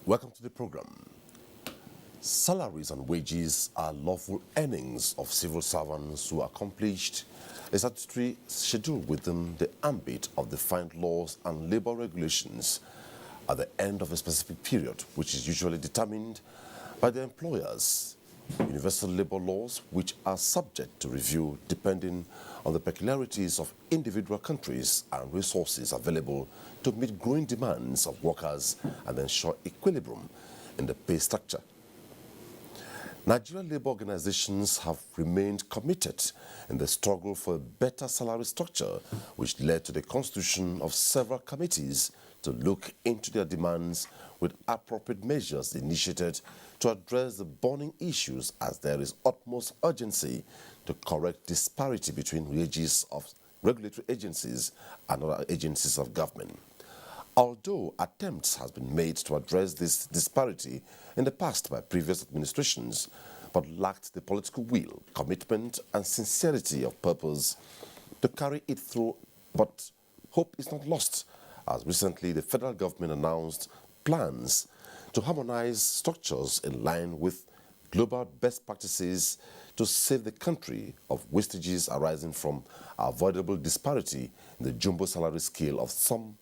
Welcome to the program. Salaries and wages are lawful earnings of civil servants who accomplished a statutory schedule within the ambit of defined laws and labor regulations at the end of a specific period, which is usually determined by the employers. Universal labor laws, which are subject to review depending on the peculiarities of individual countries and resources available to meet growing demands of workers and ensure equilibrium in the pay structure. Nigerian labor organizations have remained committed in the struggle for a better salary structure, which led to the constitution of several committees to look into their demands with appropriate measures initiated to address the burning issues, as there is utmost urgency to correct disparity between wages of regulatory agencies and other agencies of government. Although attempts have been made to address this disparity in the past by previous administrations, but lacked the political will, commitment, and sincerity of purpose to carry it through. But hope is not lost, as recently the federal government announced plans to harmonize structures in line with global best practices to save the country of wastages arising from avoidable disparity in the jumbo salary scale of some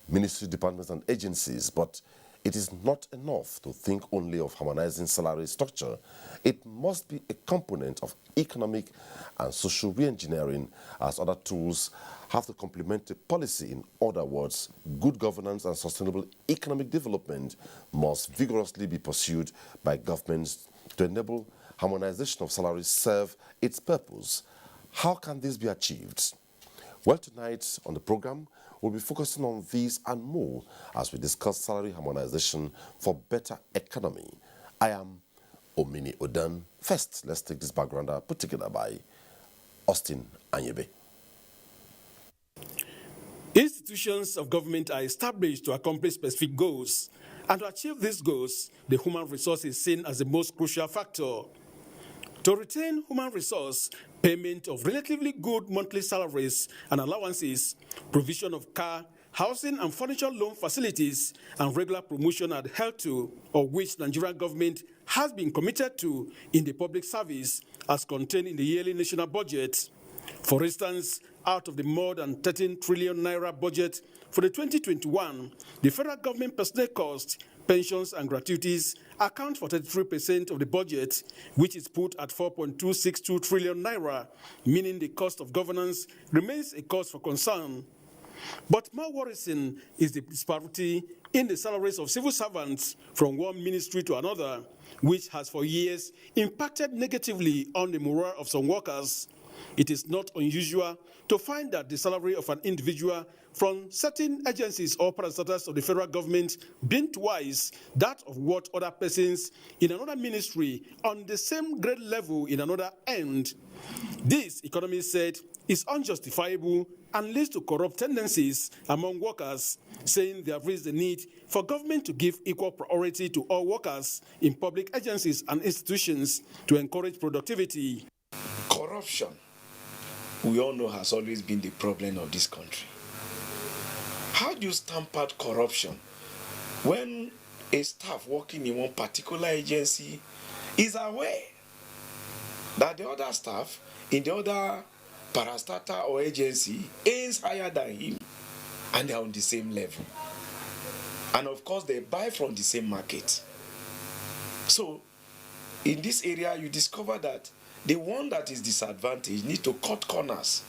ministry departments and agencies. But it is not enough to think only of harmonizing salary structure. It must be a component of economic and social re-engineering, as other tools have to complement the policy. In other words, good governance and sustainable economic development must vigorously be pursued by governments to enable harmonization of salaries serve its purpose. How can this be achieved? Well, tonight on the program, we'll be focusing on these and more as we discuss salary harmonization for better economy. I am Omini Odan. First, let's take this background put together by Austin Anyebe. Institutions of government are established to accomplish specific goals, and to achieve these goals, the human resource is seen as the most crucial factor. To retain human resource, payment of relatively good monthly salaries and allowances, provision of car, housing and furniture loan facilities, and regular promotion are held to, or which Nigerian government has been committed to in the public service as contained in the yearly national budget. For instance, out of the more than 13 trillion naira budget for the 2021, the federal government personnel costs, pensions and gratuities account for 33% of the budget, which is put at 4.262 trillion naira, meaning the cost of governance remains a cause for concern. But more worrisome is the disparity in the salaries of civil servants from one ministry to another, which has for years impacted negatively on the morale of some workers. It is not unusual to find that the salary of an individual from certain agencies or parastatals of the federal government being twice that of what other persons in another ministry on the same grade level in another end. This, economists said, is unjustifiable and leads to corrupt tendencies among workers, saying they have raised the need for government to give equal priority to all workers in public agencies and institutions to encourage productivity. Corruption, we all know, has always been the problem of this country. How do you stamp out corruption when a staff working in one particular agency is aware that the other staff in the other parastatal or agency is higher than him and they are on the same level? And of course, they buy from the same market. So, in this area, you discover that the one that is disadvantaged needs to cut corners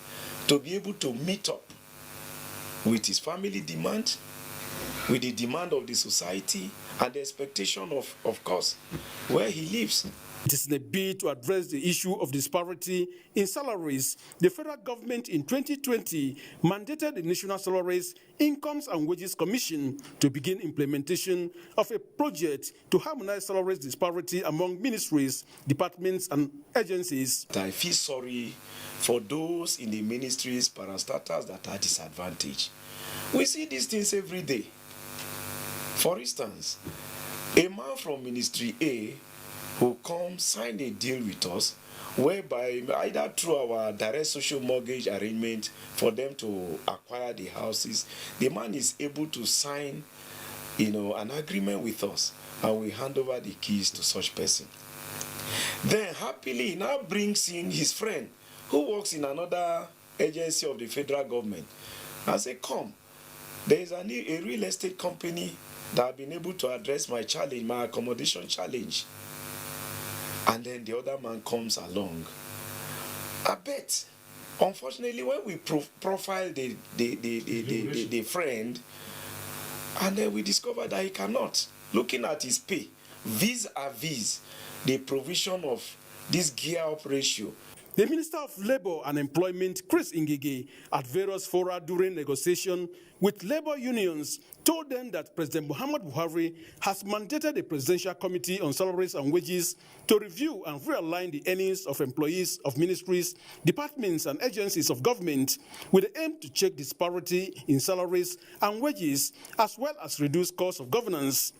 to be able to meet up with his family demand, with the demand of the society, and the expectation of course, where he lives. It is in a bid to address the issue of disparity in salaries. The federal government in 2020 mandated the National Salaries, Incomes and Wages Commission to begin implementation of a project to harmonize salaries disparity among ministries, departments, and agencies. I feel sorry for those in the ministries, parastatals that are disadvantaged. We see these things every day. For instance, a man from Ministry A who come sign a deal with us whereby either through our direct social mortgage arrangement for them to acquire the houses, the man is able to sign an agreement with us, and we hand over the keys to such person. Then happily he now brings in his friend who works in another agency of the federal government. I say, come, there is a real estate company that have been able to address my challenge, my accommodation challenge. And then the other man comes along. I bet, unfortunately, when we profile the friend, and then we discover that he cannot, looking at his pay, vis-a-vis the provision of this gear-up ratio. The Minister of Labour and Employment, Chris Ngige, at various fora during negotiation with labour unions, told them that President Muhammad Buhari has mandated a Presidential Committee on Salaries and Wages to review and realign the earnings of employees of ministries, departments and agencies of government with the aim to check disparity in salaries and wages as well as reduce costs of governance.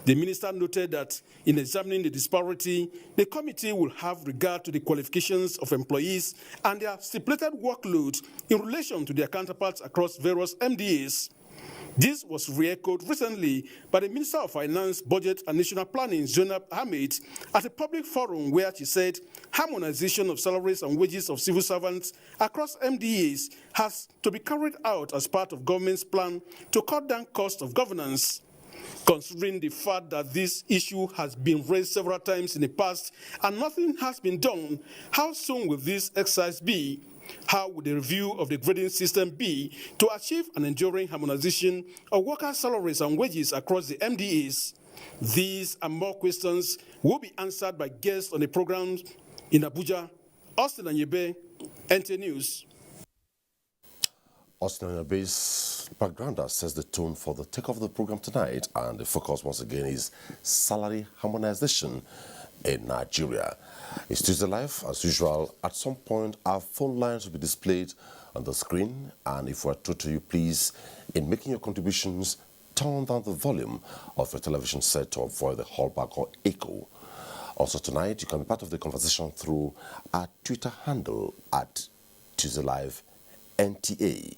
The minister noted that in examining the disparity, the committee will have regard to the qualifications of employees and their stipulated workload in relation to their counterparts across various MDAs. This was re-echoed recently by the Minister of Finance, Budget and National Planning, Zainab Ahmed, at a public forum where she said harmonization of salaries and wages of civil servants across MDAs has to be carried out as part of government's plan to cut down cost of governance. Considering the fact that this issue has been raised several times in the past and nothing has been done, how soon will this exercise be? How would the review of the grading system be to achieve an enduring harmonization of workers' salaries and wages across the MDAs? These and more questions will be answered by guests on the program in Abuja. Austin Anyebe, NT News. Austin Anyabe's backgrounder sets the tone for the takeoff of the program tonight, and the focus once again is salary harmonization in Nigeria. It's Tuesday Live, as usual. At some point, our phone lines will be displayed on the screen, and if we're told to you, please, in making your contributions, turn down the volume of your television set to avoid the hallback or echo. Also tonight, you can be part of the conversation through our Twitter handle at Tuesday Live NTA.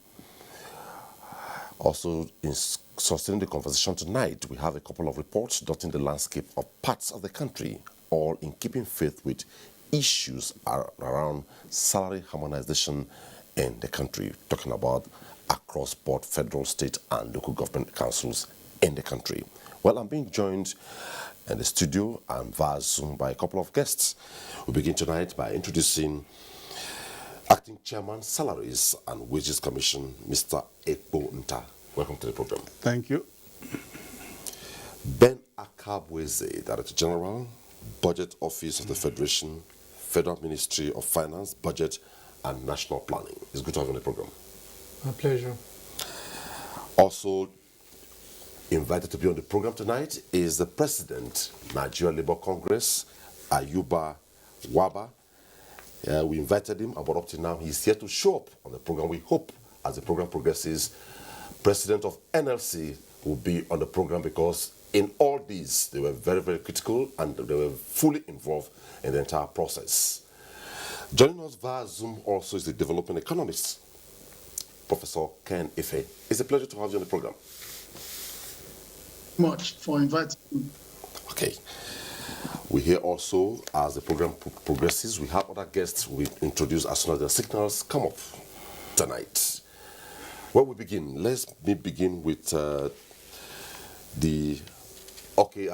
Also, in sustaining the conversation tonight, we have a couple of reports dotting the landscape of parts of the country, all in keeping faith with issues around salary harmonization in the country, talking about across-board federal, state, and local government councils in the country. Well, I'm being joined in the studio and via Zoom by a couple of guests. We begin tonight by introducing Acting Chairman, Salaries and Wages Commission, Mr. Ekpo Nta. Welcome to the program. Thank you. Ben Akabweze, Director General, Budget Office of the Federation, Federal Ministry of Finance, Budget and National Planning. It's good to have you on the program. My pleasure. Also invited to be on the program tonight is the President, Nigeria Labour Congress, Ayuba Waba. We invited him, but up to now, he's here to show up on the program. We hope, as the program progresses, President of NLC will be on the program, because in all these, they were very, very critical and they were fully involved in the entire process. Joining us via Zoom also is the development economist, Professor Ken Ife. It's a pleasure to have you on the program. Much for inviting me. Okay. We hear also, as the program progresses, we have other guests we introduce as soon as the signals come up tonight. Where we begin? Let me begin with I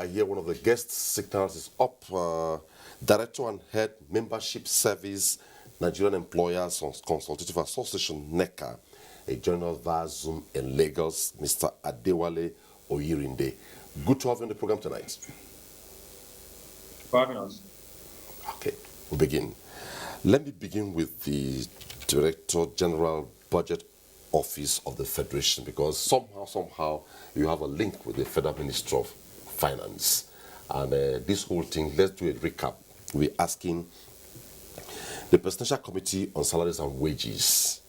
hear one of the guest signals is up. Director and Head Membership Service, Nigerian Employers Consultative Association, NECA, a journal via Zoom in Lagos, Mr. Adewale Oyirinde. Good to have you on the program tonight. Okay, we'll begin. Let me begin with the Director General Budget Office of the Federation, because somehow you have a link with the Federal Ministry of Finance. And this whole thing, let's do a recap. We're asking the Presidential Committee on Salaries and Wages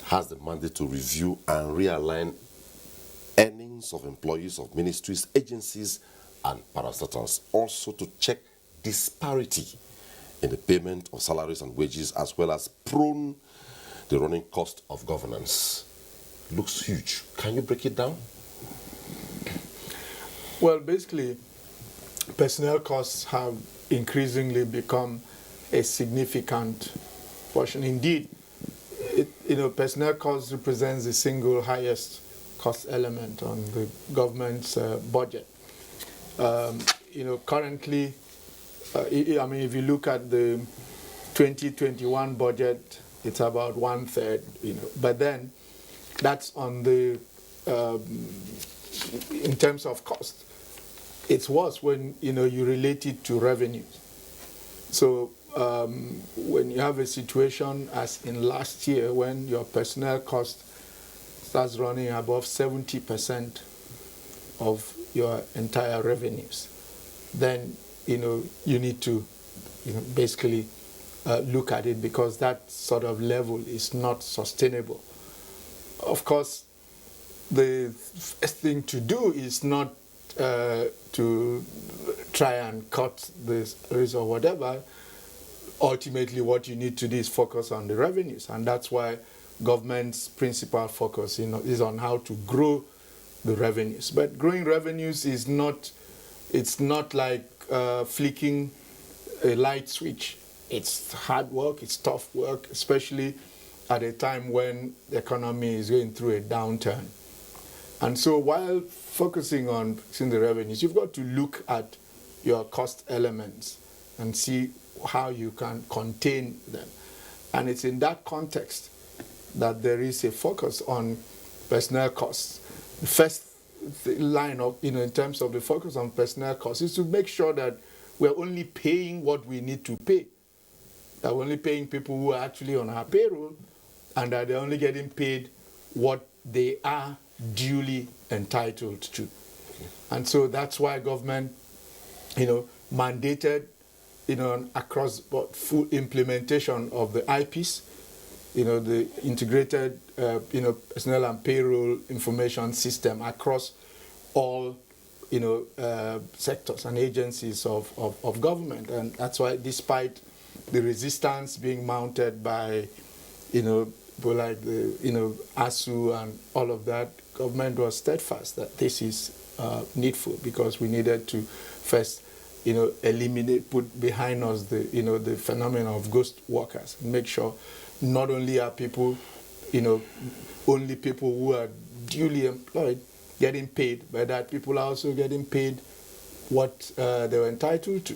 has the mandate to review and realign earnings of employees of ministries, agencies, and parastatals, also to check disparity in the payment of salaries and wages, as well as prune the running cost of governance. Looks huge. Can you break it down? Well, basically, personnel costs have increasingly become a significant portion. Indeed, personnel costs represents the single highest cost element on the government's budget. Currently, if you look at the 2021 budget, it's about 1/3. But then that's on the in terms of cost. It's worse when you relate it to revenues. So when you have a situation as in last year, when your personnel cost starts running above 70% of your entire revenues, then you need to basically look at it, because that sort of level is not sustainable. Of course, the first thing to do is not to try and cut this or whatever. Ultimately, what you need to do is focus on the revenues, and that's why government's principal focus is on how to grow the revenues. But growing revenues is not, it's not like flicking a light switch. It's hard work, it's tough work, especially at a time when the economy is going through a downturn. And so while focusing on fixing the revenues, you've got to look at your cost elements and see how you can contain them. And it's in that context that there is a focus on personnel costs. The first line of, in terms of the focus on personnel costs is to make sure that we're only paying what we need to pay. That we're only paying people who are actually on our payroll, and that they're only getting paid what they are duly entitled to. And so that's why government, mandated, across board full implementation of the IPs, the integrated, personnel and payroll information system across all, sectors and agencies of government. And that's why, despite the resistance being mounted by, people like the, ASU and all of that, government was steadfast that this is needful, because we needed to first, eliminate, put behind us the, the phenomenon of ghost workers, and make sure not only are people, only people who are duly employed getting paid, but that people are also getting paid what they were entitled to.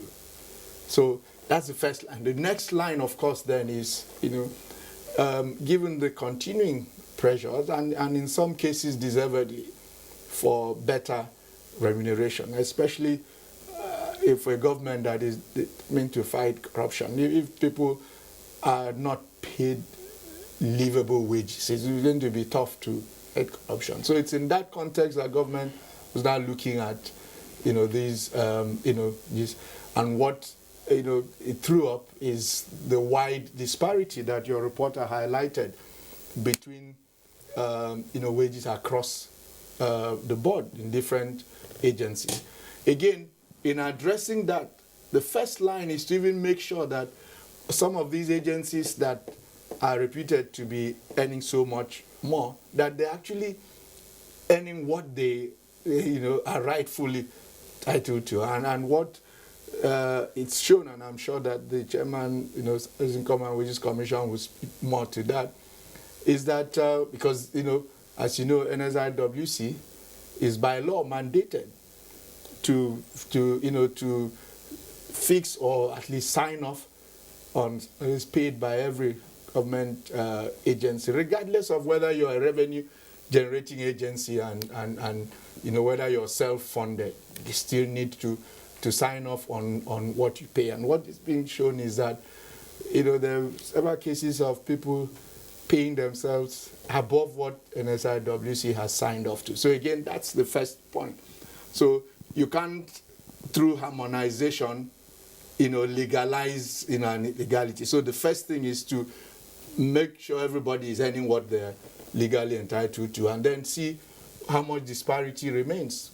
So that's the first line. The next line, of course, then is, given the continuing pressures, and in some cases deservedly, for better remuneration, especially if a government that is meant to fight corruption. If people are not paid livable wages, it's going to be tough to fight corruption. So it's in that context that government is now looking at, these, these, and what it threw up is the wide disparity that your reporter highlighted between, wages across the board in different agencies. Again, in addressing that, the first line is to even make sure that some of these agencies that are reputed to be earning so much more, that they're actually earning what they, are rightfully entitled to. And what it's shown, and I'm sure that the chairman, Income and Wages Commission will speak more to that, is that because, as you know, NSIWC is by law mandated to fix or at least sign off on is paid by every government agency, regardless of whether you're a revenue generating agency and whether you're self-funded. You still need to sign off on what you pay. And what is being shown is that there are several cases of people paying themselves above what NSIWC has signed off to. So again, that's the first point. So you can't, through harmonization, legalize an illegality. So the first thing is to make sure everybody is earning what they're legally entitled to, and then see how much disparity remains.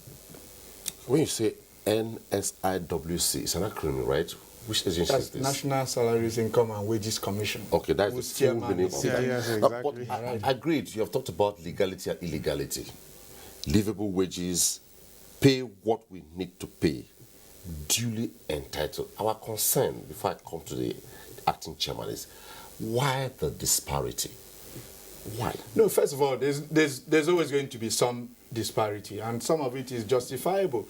When you say NSIWC, it's an acronym, right? Which agency is this? National Salaries, Income and Wages Commission. Okay, that's the full meaning of that. Yes, exactly. Agreed. You have talked about legality and illegality. Livable wages pay what we need to pay, duly entitled. Our concern, before I come to the acting chairman, is why the disparity? Why? No, first of all, there's always going to be some disparity, and some of it is justifiable.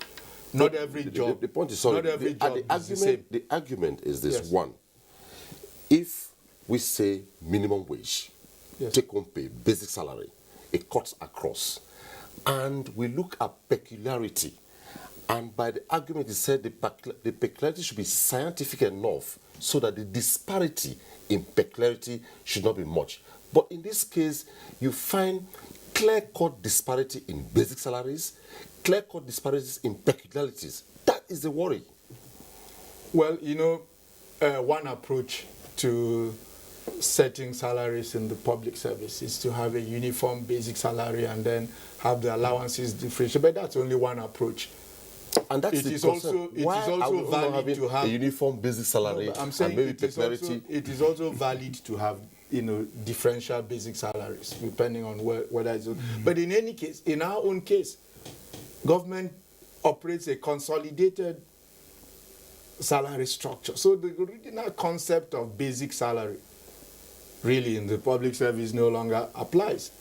Not every job. The point is, sorry, not every job is the same. The argument is this: Yes. one, if we say minimum wage, Yes. take home pay, basic salary, it cuts across, and we look at peculiarity, and by the argument it said the peculiarity should be scientific enough so that the disparity in peculiarity should not be much. But in this case, you find clear-cut disparity in basic salaries, clear-cut disparities in peculiarities. That is the worry. Well, you know, one approach to setting salaries in the public service is to have a uniform basic salary and then have the allowances differentiate. But that's only one approach. And that's It the is concern. also- it Why is also are we not valid having to have- a uniform basic salary No, but I'm and saying maybe it is, peculiarity? it is also valid to have, you know, differential basic salaries depending on whether it's. But in any case, in our own case, government operates a consolidated salary structure. So the original concept of basic salary really in the public service no longer applies.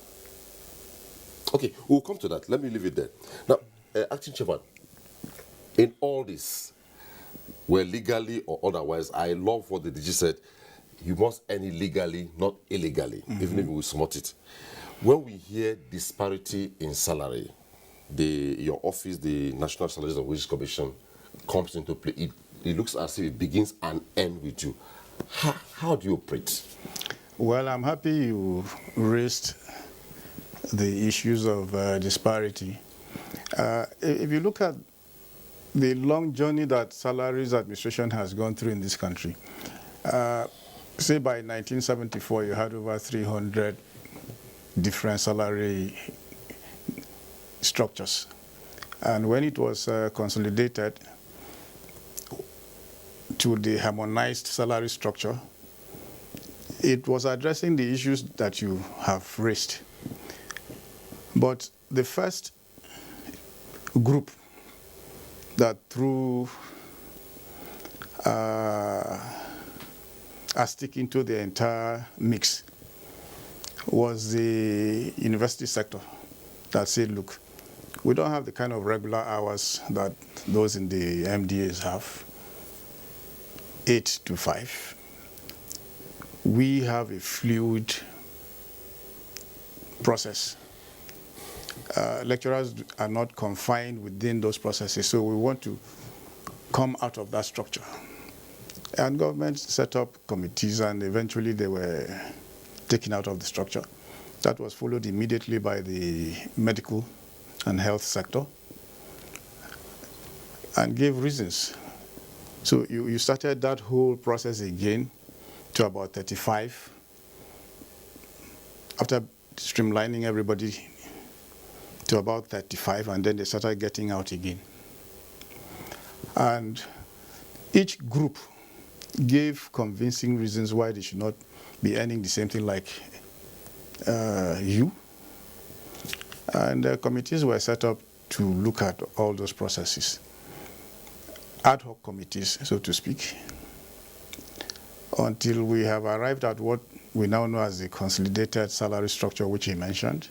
Okay, we'll come to that. Let me leave it there. Now, acting chairman, in all this, where legally or otherwise, I love what the DG said. You must earn it legally, not illegally, even if we smart it. When we hear disparity in salary, your office, the National Salaries and Wages Commission, comes into play. It looks as if it begins and ends with you. How do you operate? Well, I'm happy you raised the issues of disparity. If you look at the long journey that salaries administration has gone through in this country, say by 1974, you had over 300 different salary structures. And when it was consolidated to the harmonized salary structure, it was addressing the issues that you have raised. But the first group that threw a stick into the entire mix was the university sector that said, look, we don't have the kind of regular hours that those in the MDAs have, 8 to 5. We have a fluid process. Lecturers are not confined within those processes, so we want to come out of that structure. And government set up committees, and eventually they were taken out of the structure. That was followed immediately by the medical and health sector, and gave reasons. So you started that whole process again to about 35, after streamlining everybody to about 35, and then they started getting out again. And each group gave convincing reasons why they should not be earning the same thing like you. And committees were set up to look at all those processes. Ad hoc committees, so to speak, until we have arrived at what we now know as the consolidated salary structure, which he mentioned.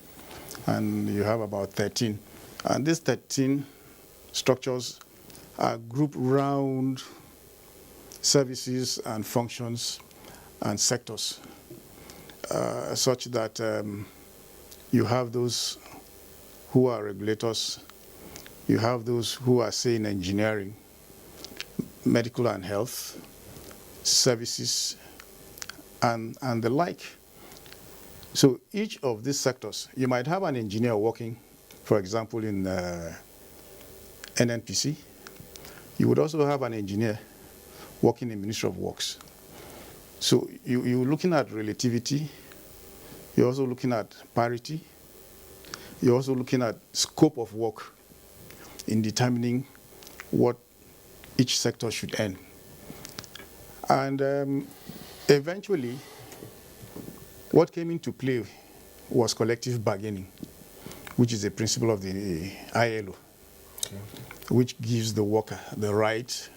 And you have about 13. And these 13 structures are grouped around services and functions and sectors, such that you have those who are regulators, you have those who are, say, in engineering, medical and health, services, and the like. So each of these sectors, you might have an engineer working, for example, in NNPC. You would also have an engineer working in Ministry of Works. So you're looking at relativity. You're also looking at parity. You're also looking at scope of work in determining what each sector should earn. And eventually, what came into play was collective bargaining, which is a principle of the ILO. which gives the worker the right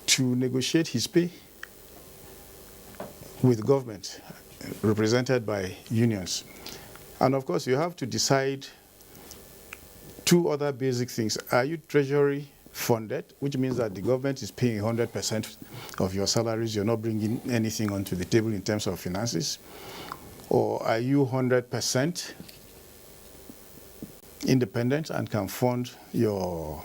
to negotiate his pay with government, represented by unions. And of course, you have to decide two other basic things. Are you treasury funded, which means that the government is paying 100% of your salaries, you're not bringing anything onto the table in terms of finances? Or are you 100% independent and can fund your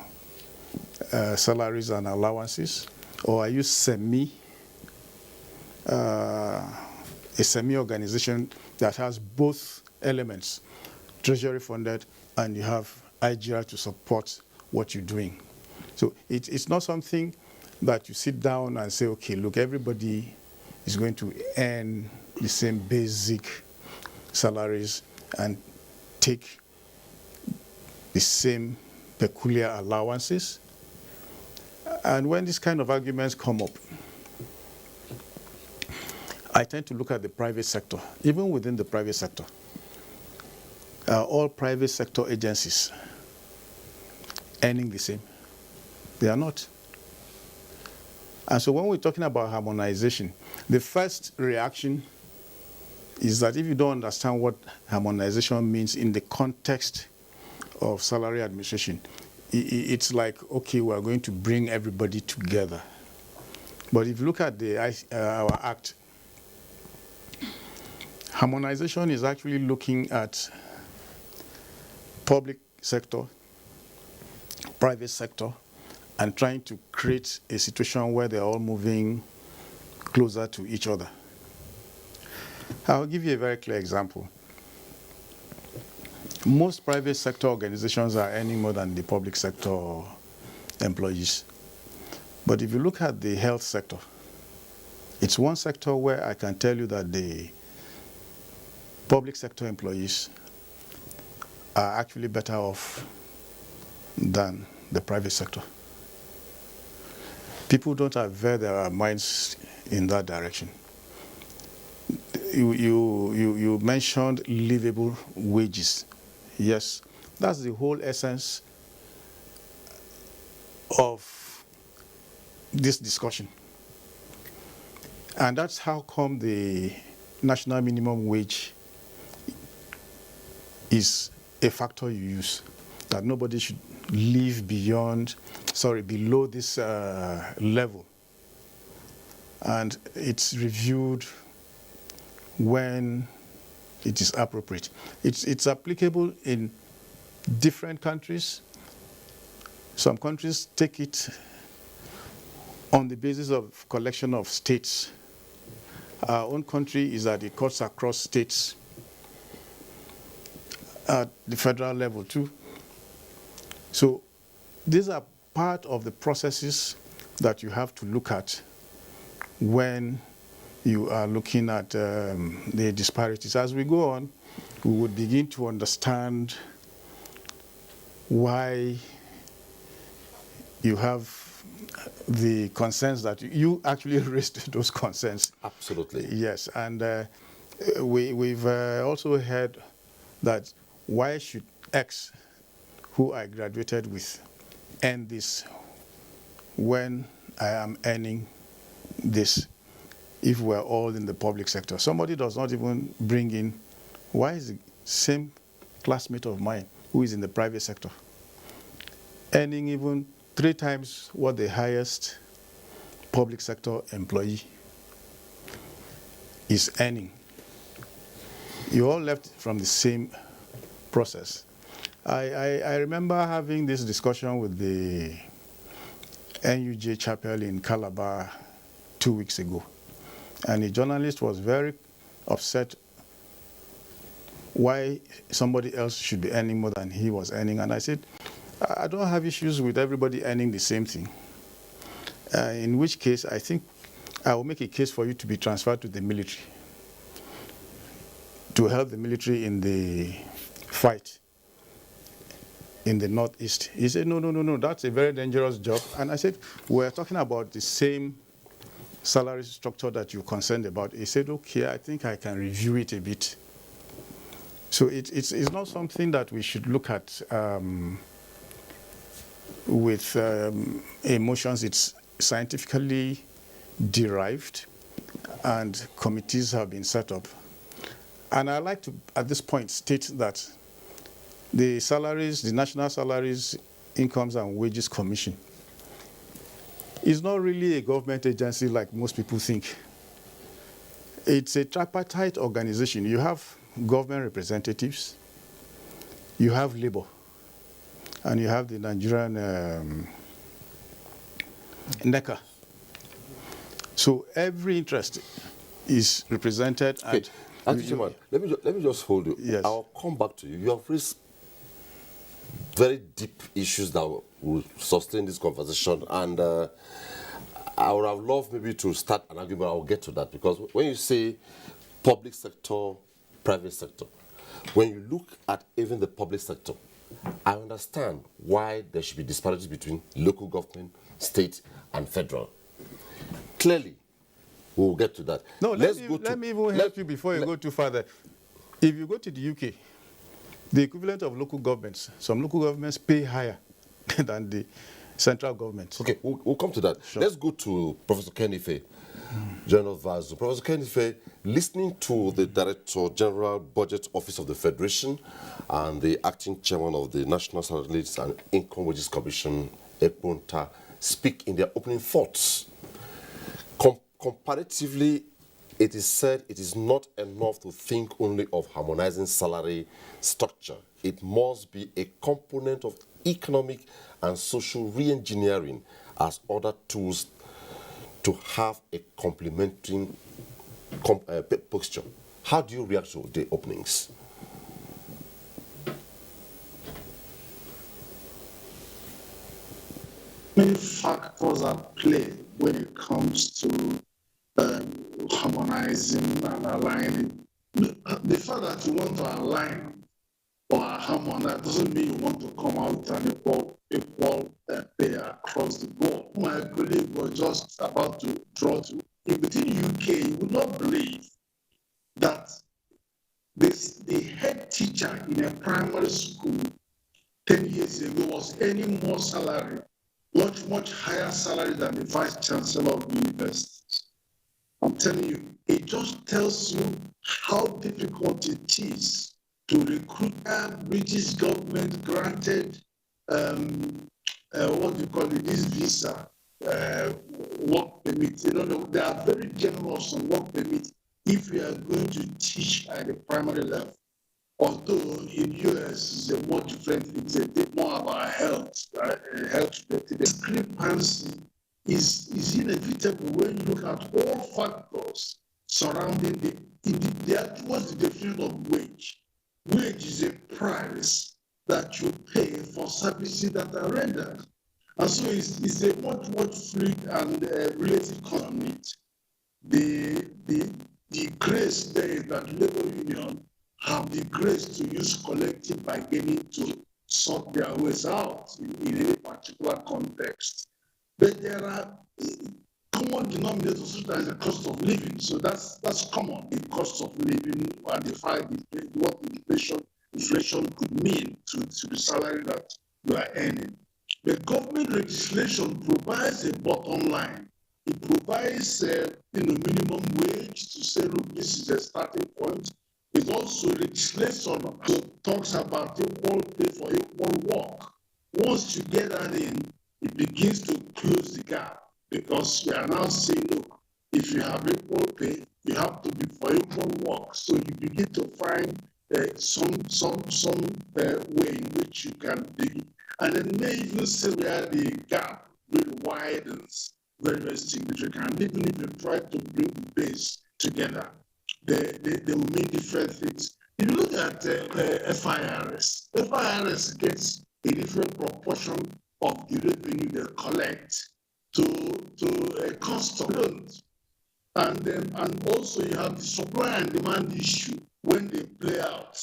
salaries and allowances? Or are you a semi-organization that has both elements, treasury funded, and you have IGR to support what you're doing? So it's not something that you sit down and say, okay, look, everybody is going to earn the same basic salaries and take the same peculiar allowances. And when these kind of arguments come up, I tend to look at the private sector. Even within the private sector, all private sector agencies earning the same? They are not. And so when we're talking about harmonization, the first reaction is that if you don't understand what harmonization means in the context of salary administration, it's like, okay, we're going to bring everybody together. But if you look at our act, harmonization is actually looking at public sector, private sector, and trying to create a situation where they're all moving closer to each other. I'll give you a very clear example. Most private sector organizations are earning more than the public sector employees. But if you look at the health sector, it's one sector where I can tell you that the public sector employees are actually better off than the private sector. People don't avert their minds in that direction. You mentioned livable wages. Yes, that's the whole essence of this discussion. And that's how come the national minimum wage is a factor you use, that nobody should live below this level. And it's reviewed when it is appropriate. It's applicable in different countries. Some countries take it on the basis of collection of states. Our own country is that it cuts across states at the federal level too. So these are part of the processes that you have to look at when you are looking at the disparities. As we go on, we would begin to understand why you have the concerns that you actually raised those concerns. Absolutely. Yes, and we've also heard that why should X, who I graduated with, earn this when I am earning this, if we're all in the public sector? Somebody does not even bring in, why is the same classmate of mine who is in the private sector earning even 3 times what the highest public sector employee is earning? You all left from the same process. I remember having this discussion with the NUJ chapel in Calabar 2 weeks ago. And a journalist was very upset why somebody else should be earning more than he was earning. And I said, I don't have issues with everybody earning the same thing. In which case, I think I will make a case for you to be transferred to the military, to help the military in the fight in the Northeast. He said, no, that's a very dangerous job. And I said, we're talking about the same salary structure that you're concerned about. He said, okay, I think I can review it a bit. So it's not something that we should look at with emotions. It's scientifically derived, and committees have been set up. And I'd like to, at this point, state that the salaries, the National Salaries, Incomes and Wages Commission, is not really a government agency like most people think. It's a tripartite organization. You have government representatives, you have labor, and you have the Nigerian NECA. So every interest is represented. Okay, Chairman, let me just hold you. Yes. I'll come back to you. You have raised very deep issues that will sustain this conversation, and I would have loved maybe to start an argument. I'll get to that, because when you say public sector, private sector, when you look at even the public sector, I understand why there should be disparities between local government, state, and federal. Clearly, we'll get to that. No, let me even help you before you go too further. If you go to the UK, the equivalent of local governments, some local governments pay higher than the central government. Okay, we'll come to that. Sure. Let's go to Professor Kenife, General Advisor. Professor Kenife, listening to the Director General Budget Office of the Federation and the Acting Chairman of the National Salaries and Income Wages Commission, Eponta, speak in their opening thoughts, comparatively, it is said it is not enough to think only of harmonizing salary structure. It must be a component of economic and social re-engineering as other tools to have a complementary posture. How do you react to the openings? Many factors at play when it comes to harmonizing and aligning. The fact that you want to align or harmonize doesn't mean you want to come out with an equal pay across the board. My colleague was just about to draw to. Within the UK, you would not believe that the head teacher in a primary school 10 years ago was any more salary, much higher salary than the vice chancellor of the university. I'm telling you, it just tells you how difficult it is to recruit a British government granted, what do you call it, this visa, work permit. You know, they are very generous on work permit if we are going to teach at the primary level. Although in US, it's a more different, it's a bit more about health. The discrepancy is inevitable when you look at all factors surrounding what's the definition of wage? Wage is a price that you pay for services that are rendered. And so it's a much fluid and relative concept. The grace there is that labor union have the grace to use collective bargaining to sort their ways out in any particular context. But there are common denominators such as the cost of living. So that's common. The cost of living and what inflation could mean to the salary that you are earning. The government legislation provides a bottom line. It provides minimum wage to say, look, this is a starting point. It also legislation talks about equal pay for equal work. Once you get that in, it begins to close the gap, because we are now saying, look, if you have equal pay, you have to be for equal work. So you begin to find some way in which you can be, and then may even say where the gap really widens very significantly. Even if you try to bring the base together, they will mean different things. If you look at FIRS gets a different proportion of the revenue they collect to customs. And also you have the supply and demand issue when they play out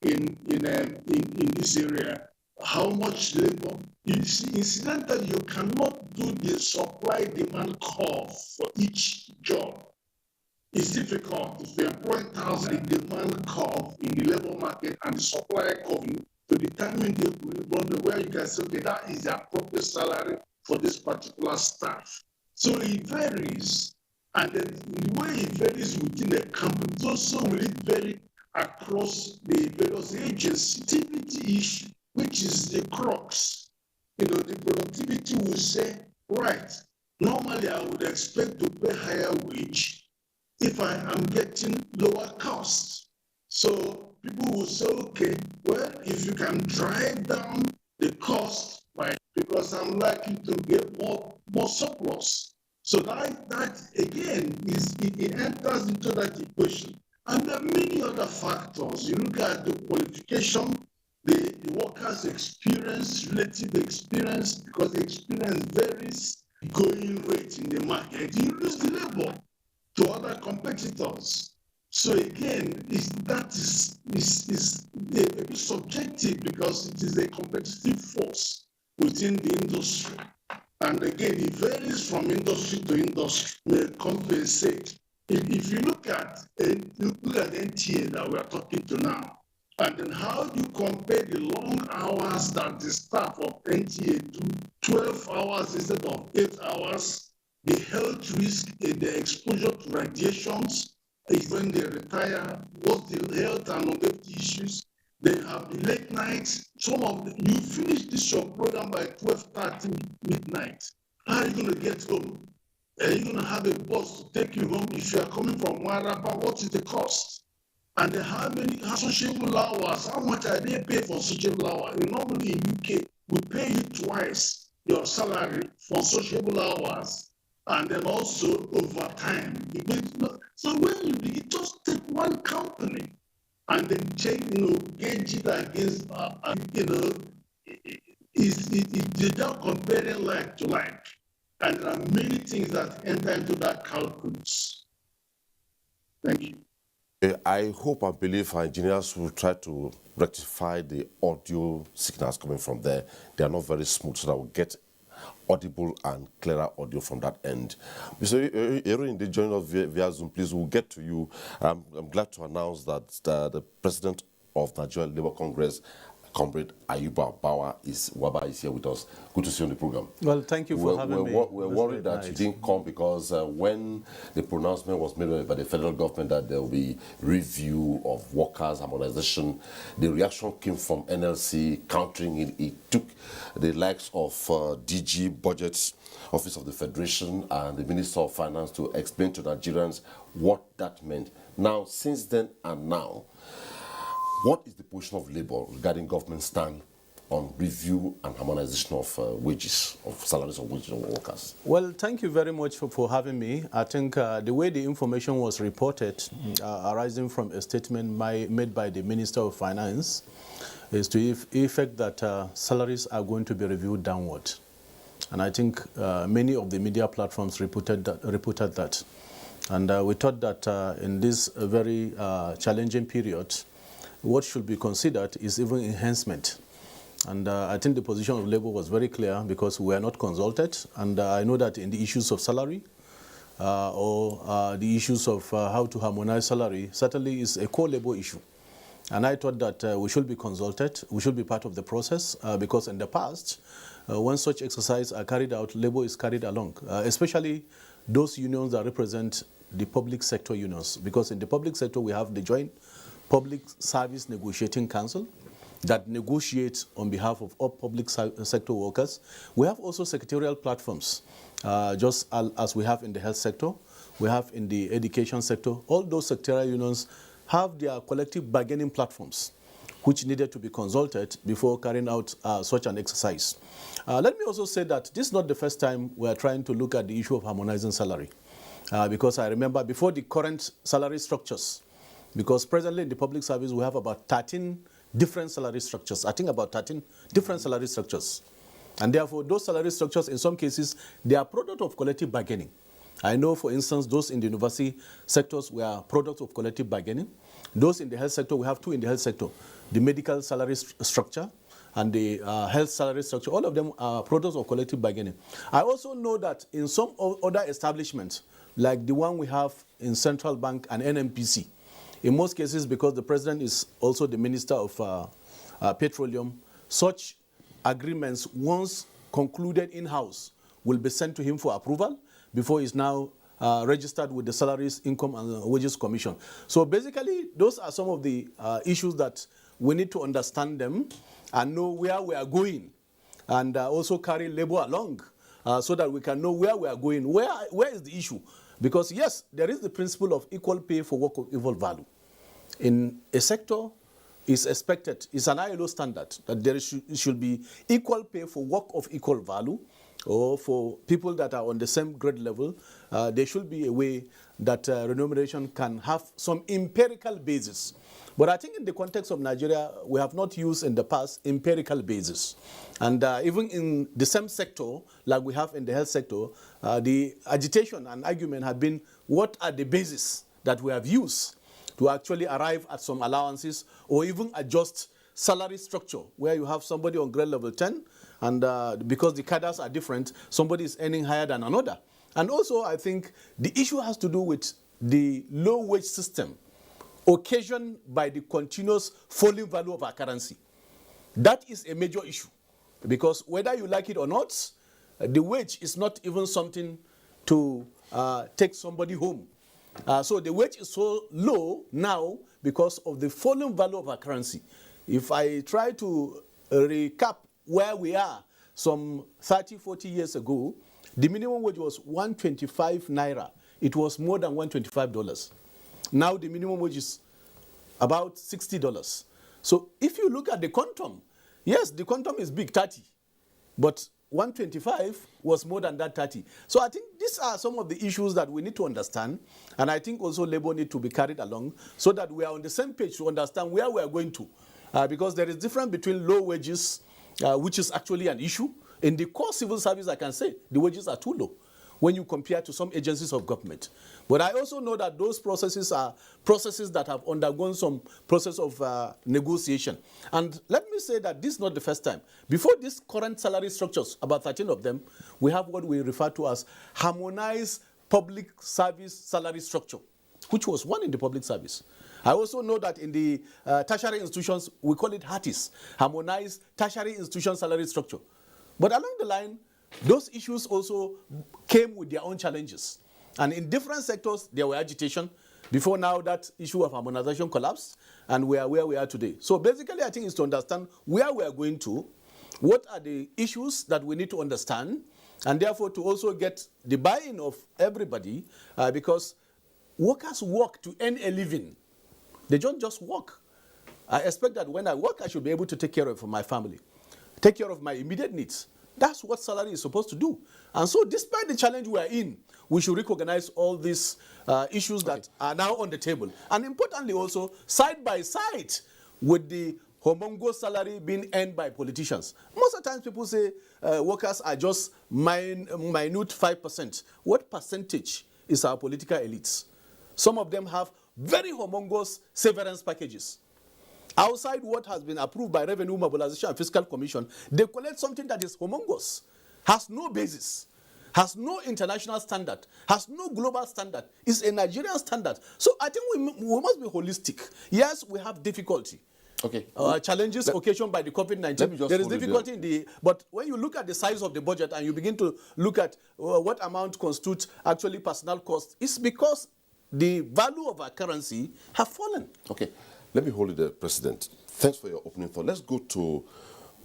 in this area. How much labor? You see, incidentally, you cannot do the supply demand curve for each job. It's difficult. If you employ 1,000, the demand curve in the labor market and the supply curve to determine the equilibrium where you can say, okay, that is the appropriate salary for this particular staff. So it varies. And then the way it varies within the company, also will it vary across the various agencies. Productivity issue, which is the crux. The productivity will say, right, normally I would expect to pay higher wage if I am getting lower costs. So people will say, okay, well, if you can drive down the cost by because I'm likely to get more surplus. So that again it enters into that equation. And there are many other factors. You look at the qualification, the workers' experience, relative experience, because the experience varies, going rate in the market. You lose the labor to other competitors. So again, that is a bit subjective because it is a competitive force within the industry. And again, it varies from industry to industry. May compensate. If you look at NTA that we are talking to now, and then how do you compare the long hours that the staff of NTA do, 12 hours instead of 8 hours, the health risk, the exposure to radiations, is when they retire, what's the health and longevity issues, they have the late nights. Some of them, you finish this your program by 12:30 midnight. How are you going to get home? Are you going to have a bus to take you home? If you are coming from Warapa, what is the cost? And how many sociable hours? How much are they paid for sociable hours? Normally in UK, we pay you twice your salary for sociable hours, and then also overtime. So when you just take one company and then check, gauge it against, they're just comparing like to like. And there are many things that enter into that calculus. Thank you. I hope and believe our engineers will try to rectify the audio signals coming from there. They are not very smooth, so that we'll get audible and clearer audio from that end. Mr. Ero, joining us via Zoom, please, we'll get to you. I'm glad to announce that the president of Nigeria Labour Congress, Comrade Ayuba Waba is here with us. Good to see you on the program. Well, thank you for having me. We're worried that you didn't come because when the pronouncement was made by the federal government that there will be review of workers' harmonization, the reaction came from NLC countering it. It took the likes of DG Budget, Office of the Federation, and the Minister of Finance to explain to Nigerians what that meant. Now, since then and now, what is the position of Labour regarding government stand on review and harmonization of wages, of salaries of wages of workers? Well, thank you very much for having me. I think the way the information was reported, arising from a statement made by the Minister of Finance, is to effect that salaries are going to be reviewed downward. And I think many of the media platforms reported that. And we thought that in this very challenging period, what should be considered is even enhancement. And I think the position of Labour was very clear because we were not consulted. And I know that in the issues of salary or the issues of how to harmonize salary certainly is a core Labour issue. And I thought that we should be consulted, we should be part of the process because in the past, when such exercises are carried out, Labour is carried along, especially those unions that represent the public sector unions. Because in the public sector, we have the Joint Public Service Negotiating Council that negotiates on behalf of all public sector workers. We have also secretarial platforms, just as we have in the health sector, we have in the education sector. All those secretarial unions have their collective bargaining platforms, which needed to be consulted before carrying out such an exercise. Let me also say that this is not the first time we are trying to look at the issue of harmonizing salary, because I remember before the current salary structures, because presently in the public service, we have about 13 different salary structures. I think about 13 different salary structures. And therefore, those salary structures, in some cases, they are product of collective bargaining. I know, for instance, those in the university sectors were products of collective bargaining. Those in the health sector, we have two in the health sector, the medical salary structure and the health salary structure. All of them are products of collective bargaining. I also know that in some other establishments, like the one we have in Central Bank and NMPC, in most cases, because the president is also the minister of Petroleum, such agreements, once concluded in-house, will be sent to him for approval before it's now registered with the Salaries, Income and Wages Commission. So basically, those are some of the issues that we need to understand them and know where we are going, and also carry labor along so that we can know where we are going. Where is the issue? Because yes, there is the principle of equal pay for work of equal value. In a sector, it's expected, it's an ILO standard, that there should be equal pay for work of equal value, or for people that are on the same grade level. There should be a way that remuneration can have some empirical basis. But I think in the context of Nigeria, we have not used in the past empirical basis. And even in the same sector, like we have in the health sector, the agitation and argument have been, what are the bases that we have used to actually arrive at some allowances or even adjust salary structure, where you have somebody on grade level 10, and because the cadres are different, somebody is earning higher than another. And also, I think the issue has to do with the low wage system occasioned by the continuous falling value of our currency. That is a major issue, because whether you like it or not, the wage is not even something to take somebody home. So the wage is so low now because of the falling value of our currency. If I try to recap where we are some 30, 40 years ago, the minimum wage was 125 naira. It was more than $125. Now the minimum wage is about $60. So if you look at the quantum, yes, the quantum is big, 30, but 125 was more than that 30. So I think these are some of the issues that we need to understand, and I think also labor need to be carried along so that we are on the same page to understand where we are going to. Because there is difference between low wages, which is actually an issue. In the core civil service, I can say the wages are too low when you compare to some agencies of government. But I also know that those processes are processes that have undergone some process of negotiation. And let me say that this is not the first time. Before these current salary structures, about 13 of them, we have what we refer to as harmonized public service salary structure, which was one in the public service. I also know that in the tertiary institutions, we call it HATIS, Harmonized Tertiary Institution Salary Structure. But along the line, those issues also came with their own challenges. And in different sectors, there were agitation. Before now, that issue of harmonization collapsed, and we are where we are today. So basically, I think it's to understand where we are going to, what are the issues that we need to understand, and therefore to also get the buy-in of everybody, because workers work to earn a living. They don't just work. I expect that when I work, I should be able to take care of my family, take care of my immediate needs. That's what salary is supposed to do. And so despite the challenge we are in, we should recognize all these issues that are now on the table. And importantly also, side by side with the humongous salary being earned by politicians. Most of the times people say workers are just minute 5%. What percentage is our political elites? Some of them have very humongous severance packages. Outside what has been approved by Revenue Mobilization and Fiscal Commission, they collect something that is humongous, has no basis, has no international standard, has no global standard. It's a Nigerian standard. So I think we must be holistic. Yes, we have difficulty. Okay. Challenges occasioned by the COVID-19. There is difficulty in the, but when you look at the size of the budget and you begin to look at what amount constitutes actually personal cost, it's because the value of our currency have fallen. Okay, let me hold it there, President. Thanks for your opening thought. Let's go to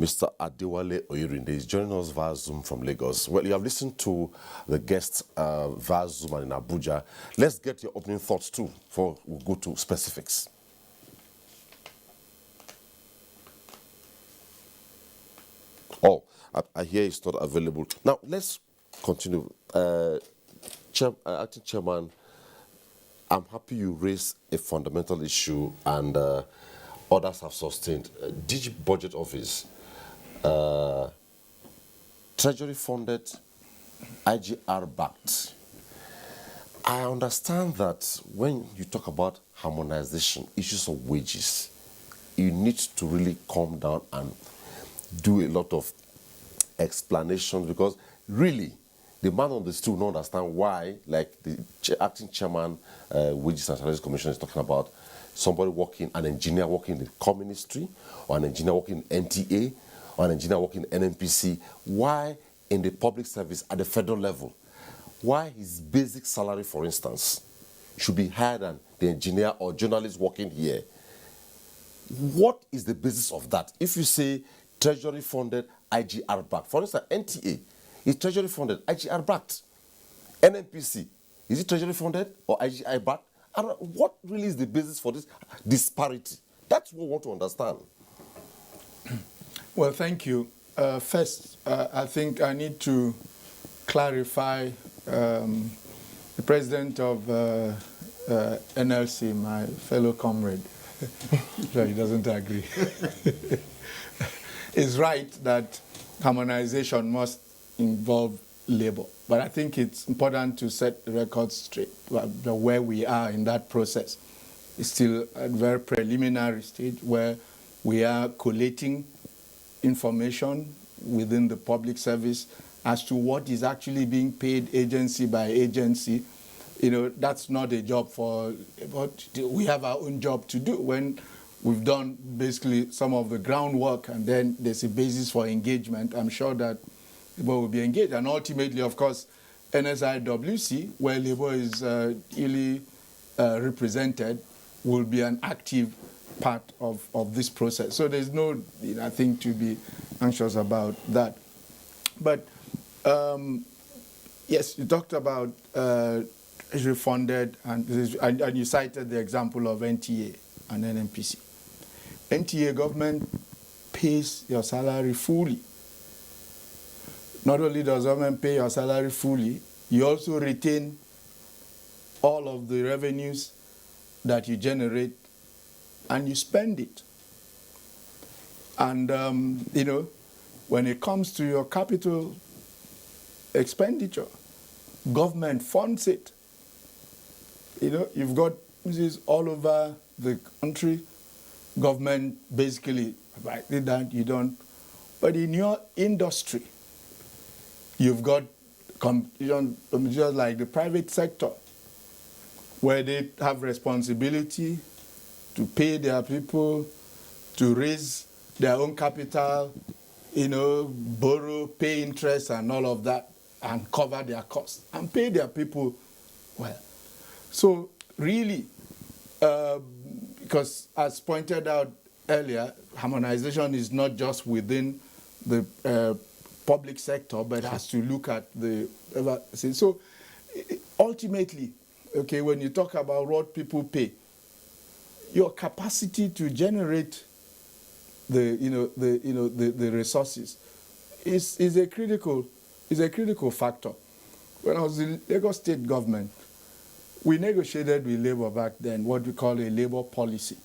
Mr. Adewale Oyerinde. He's joining us via Zoom from Lagos. Well, you have listened to the guests via Zoom and in Abuja. Let's get your opening thoughts too before we go to specifics. Oh, I hear it's not available. Now, let's continue. Acting Chairman, I'm happy you raised a fundamental issue and others have sustained. DG Budget Office, Treasury funded, IGR backed. I understand that when you talk about harmonization, issues of wages, you need to really calm down and do a lot of explanations, because really the man on the stool don't understand why, like the acting chairman, Wages and Salaries Commission is talking about, somebody working, an engineer working in the core ministry, or an engineer working in NTA, or an engineer working in NNPC, why in the public service at the federal level, why his basic salary, for instance, should be higher than the engineer or journalist working here? What is the basis of that? If you say treasury funded, IGR backed, for instance, NTA is treasury funded, IGR backed. NNPC, is it treasury funded or IGI backed? And what really is the basis for this disparity? That's what we want to understand. Well, thank you. First, I think I need to clarify the president of NLC, my fellow comrade, he doesn't agree, is right that harmonization must involve labor. But I think it's important to set the record straight where we are in that process. It's still at a very preliminary stage where we are collating information within the public service as to what is actually being paid agency by agency. You know, that's not a job for, but we have our own job to do when we've done basically some of the groundwork, and then there's a basis for engagement. I'm sure that labor will be engaged. And ultimately, of course, NSIWC, where labor is really represented, will be an active part of this process. So there's no, I think, to be anxious about that. But yes, you talked about treasury funded, and you cited the example of NTA and NNPC. NTA government pays your salary fully. Not only does government pay your salary fully, you also retain all of the revenues that you generate and you spend it. And, you know, when it comes to your capital expenditure, government funds it. You know, you've got businesses all over the country. Government basically, right, you don't. But in your industry, you've got just like the private sector, where they have responsibility to pay their people, to raise their own capital, you know, borrow, pay interest and all of that, and cover their costs, and pay their people well. So really, because as pointed out earlier, harmonization is not just within the public sector, but has to look at the, so ultimately, okay, when you talk about what people pay, your capacity to generate the resources is a critical factor. When I was in Lagos State government, we negotiated with Labour back then what we call a labor policy.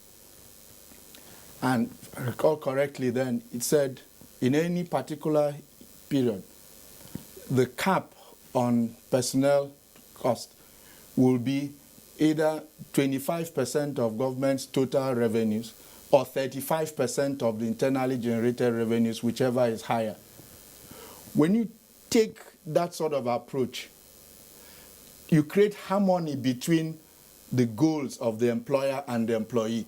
And if I recall correctly then, it said in any particular period, the cap on personnel cost will be either 25% of government's total revenues or 35% of the internally generated revenues, whichever is higher. When you take that sort of approach, you create harmony between the goals of the employer and the employee.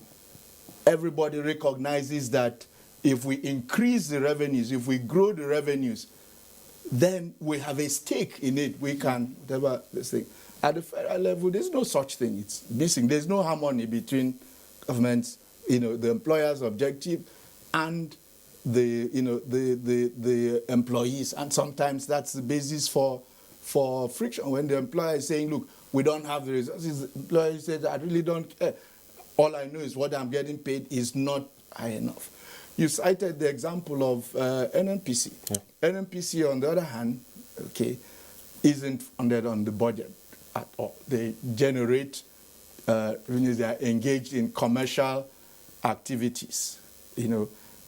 Everybody recognizes that if we increase the revenues, if we grow the revenues, then we have a stake in it. We can, whatever this thing. At the federal level, there's no such thing. It's missing. There's no harmony between government's, the employer's objective and the employees. And sometimes that's the basis for friction. When the employer is saying, look, we don't have the resources, the employer says, I really don't care. All I know is what I'm getting paid is not high enough. You cited the example of NNPC. Yeah. NNPC, on the other hand, okay, isn't funded on the budget at all. They generate revenues. They are engaged in commercial activities,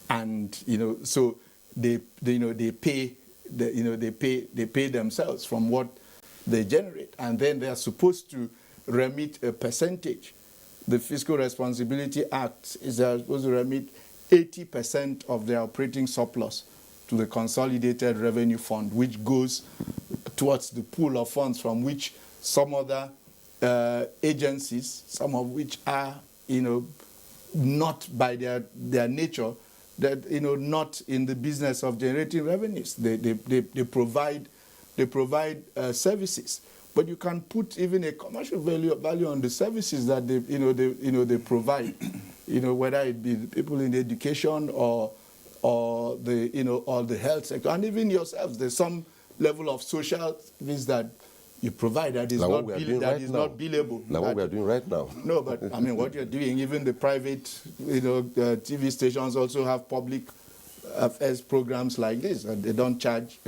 and so they pay they pay themselves from what they generate, and then they are supposed to remit a percentage. The Fiscal Responsibility Act is they are supposed to remit 80% of their operating surplus to the Consolidated Revenue Fund, which goes towards the pool of funds from which some other agencies, some of which are not by their nature, that not in the business of generating revenues. They provide services, but you can put even a commercial value on the services that they provide, whether it be the people in education or the health sector, and even yourselves. There's some level of social service that you provide that is like not not billable. Like what we are doing right now. No, but I mean, what you're doing, even the private, TV stations also have public affairs programs like this, and they don't charge,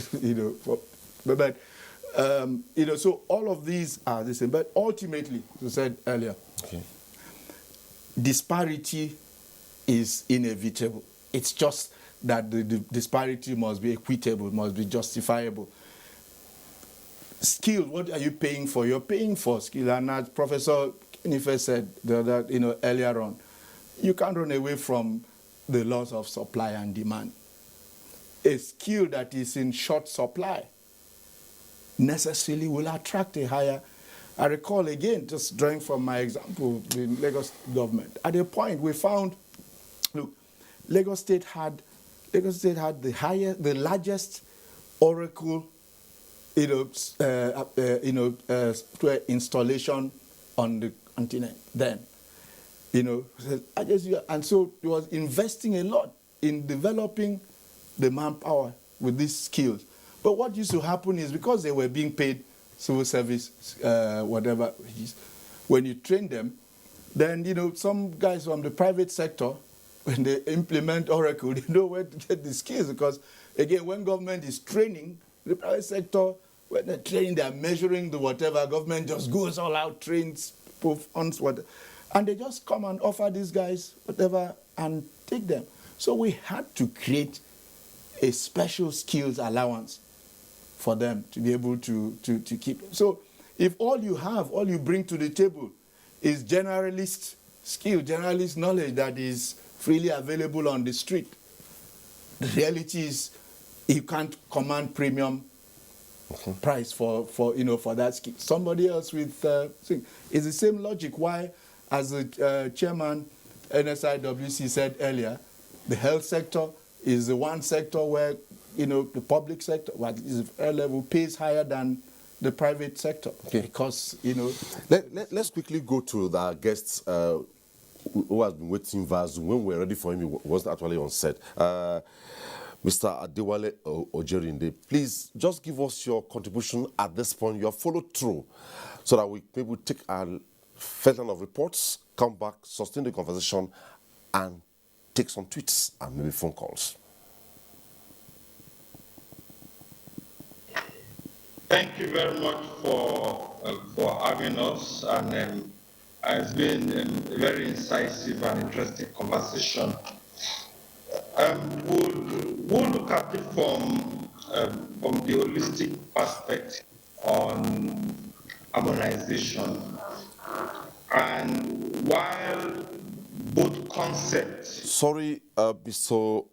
so all of these are the same. But ultimately, as I said earlier, disparity is inevitable. It's just that the disparity must be equitable, must be justifiable. Skill, what are you paying for? You're paying for skill. And as Professor Kenife said earlier on, you can't run away from the laws of supply and demand. A skill that is in short supply necessarily will attract a higher. I recall again, just drawing from my example, the Lagos government. At a point, we found, look, Lagos State had the largest Oracle software installation on the continent then. And so it was investing a lot in developing the manpower with these skills. But what used to happen is, because they were being paid civil service, whatever, when you train them, then some guys from the private sector, when they implement Oracle, they know where to get the skills, because again, when government is training, the private sector, when they're training, they're measuring the whatever, government just goes all out, trains, funds, whatever. And they just come and offer these guys whatever and take them. So we had to create a special skills allowance for them to be able to keep. So if all you bring to the table is generalist skill, generalist knowledge that is freely available on the street, the reality is you can't command premium price for that skill. Somebody else with it's the same logic. Why, as the chairman NSIWC said earlier, the health sector is the one sector where the public sector, what is air level, pays higher than the private sector. Okay. Because Let's quickly go to the guests who has been waiting for us. When we were ready for him, he wasn't actually on set. Mr. Adewale Ojerinde, please just give us your contribution at this point, your follow-through, so that we maybe take our first line of reports, come back, sustain the conversation, and take some tweets and maybe phone calls. Thank you very much for having us, and it's been a very incisive and interesting conversation. We'll look at it from the holistic perspective on harmonization. And while both concepts... Sorry, Mr.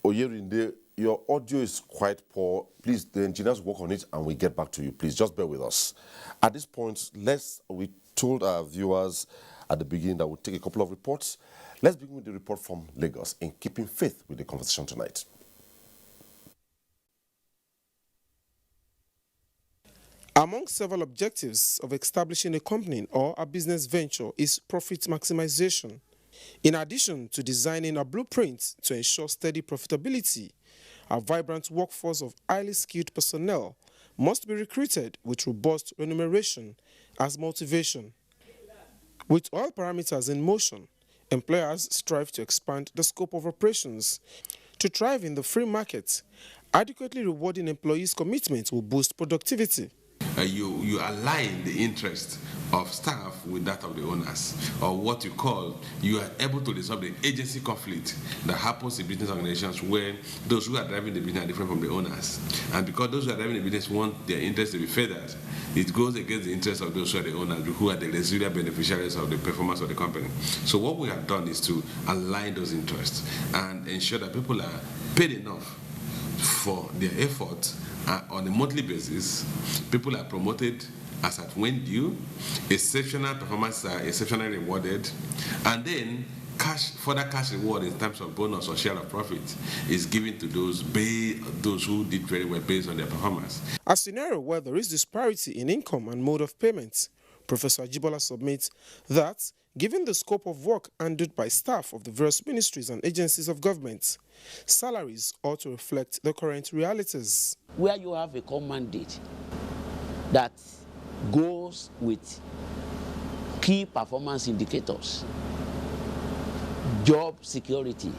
Oyerinde, your audio is quite poor. Please, the engineers work on it and we get back to you. Please, just bear with us. At this point, we told our viewers at the beginning that we'll take a couple of reports. Let's begin with the report from Lagos, in keeping faith with the conversation tonight. Among several objectives of establishing a company or a business venture is profit maximization. In addition to designing a blueprint to ensure steady profitability, a vibrant workforce of highly skilled personnel must be recruited with robust remuneration as motivation. With all parameters in motion, employers strive to expand the scope of operations. To thrive in the free market, adequately rewarding employees' commitment will boost productivity. You align the interest of staff with that of the owners, or what you call, you are able to resolve the agency conflict that happens in business organizations where those who are driving the business are different from the owners. And because those who are driving the business want their interest to be furthered, it goes against the interest of those who are the owners, who are the residual beneficiaries of the performance of the company. So what we have done is to align those interests and ensure that people are paid enough for their effort on a monthly basis. People are promoted as at when due, exceptional performances are exceptionally rewarded, and then further cash reward in terms of bonus or share of profit is given to those who did very well based on their performance. A scenario where there is disparity in income and mode of payment, Professor Ajibola submits that, given the scope of work handled by staff of the various ministries and agencies of government, salaries ought to reflect the current realities. Where you have a common mandate that goes with key performance indicators, job security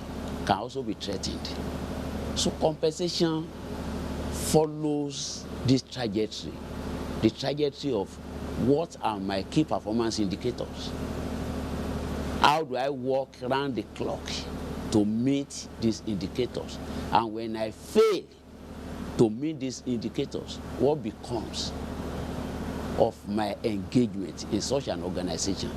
can also be threatened. So compensation follows this trajectory, the trajectory of what are my key performance indicators. How do I work around the clock to meet these indicators? And when I fail to meet these indicators, what becomes of my engagement in such an organization?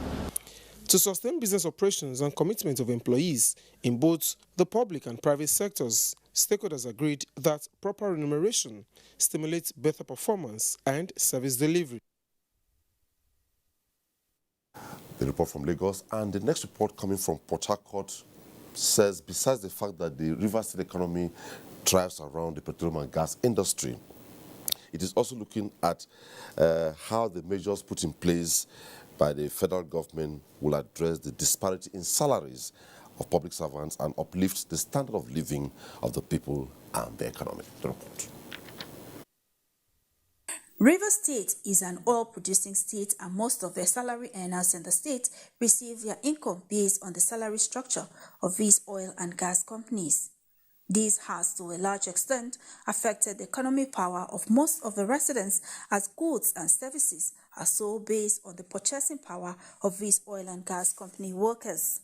To sustain business operations and commitment of employees in both the public and private sectors, stakeholders agreed that proper remuneration stimulates better performance and service delivery. The report from Lagos, and the next report coming from Port Harcourt says, besides the fact that the River State economy thrives around the petroleum and gas industry, it is also looking at how the measures put in place by the federal government will address the disparity in salaries of public servants and uplift the standard of living of the people and the economy. The report. Rivers State is an oil-producing state, and most of the salary earners in the state receive their income based on the salary structure of these oil and gas companies. This has, to a large extent, affected the economic power of most of the residents, as goods and services are sold based on the purchasing power of these oil and gas company workers.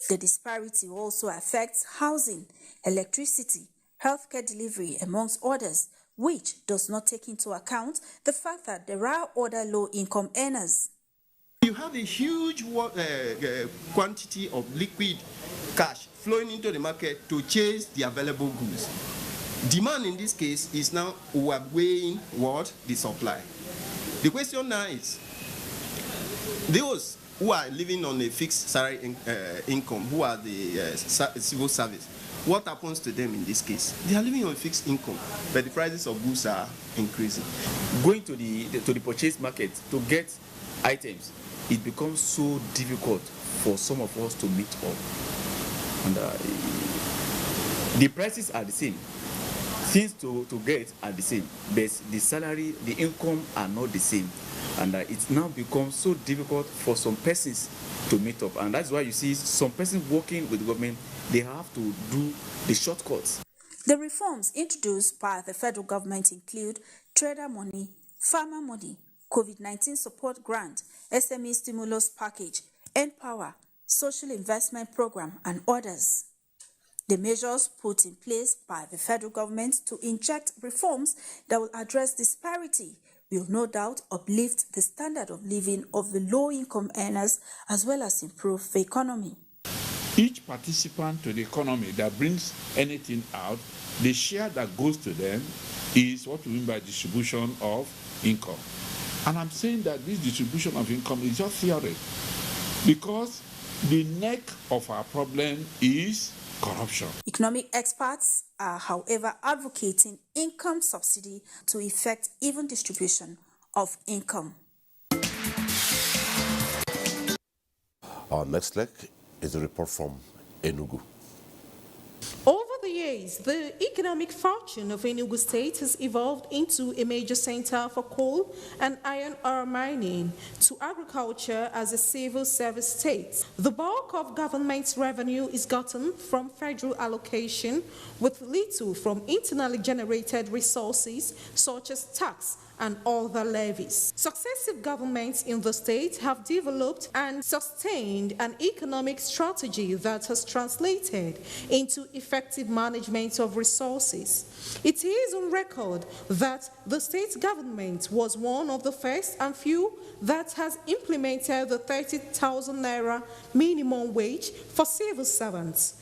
The disparity also affects housing, electricity, healthcare delivery, amongst others, which does not take into account the fact that there are other low-income earners. You have a huge quantity of liquid cash flowing into the market to chase the available goods. Demand in this case is now outweighing what? The supply. The question now is, those who are living on a fixed salary income, who are the civil service, what happens to them in this case? They are living on fixed income, but the prices of goods are increasing. Going to the purchase market to get items, it becomes so difficult for some of us to meet up. And the prices are the same. Things to get are the same, but the salary, the income are not the same. And it's now become so difficult for some persons to meet up. And that's why you see some persons working with the government, they have to do the shortcuts. The reforms introduced by the federal government include trader money, farmer money, COVID-19 support grant, SME stimulus package, Empower, social investment program, and others. The measures put in place by the federal government to inject reforms that will address disparity will no doubt uplift the standard of living of the low-income earners as well as improve the economy. Each participant to the economy that brings anything out, the share that goes to them is what we mean by distribution of income. And I'm saying that this distribution of income is just theory, because the neck of our problem is corruption. Economic experts are, however, advocating income subsidy to effect even distribution of income. Our next leg is a report from Enugu. Over the years, the economic fortune of Enugu State has evolved into a major center for coal and iron ore mining, to agriculture as a civil service state. The bulk of government's revenue is gotten from federal allocation, with little from internally generated resources such as tax and other levies. Successive governments in the state have developed and sustained an economic strategy that has translated into effective management of resources. It is on record that the state government was one of the first and few that has implemented the 30,000 naira minimum wage for civil servants.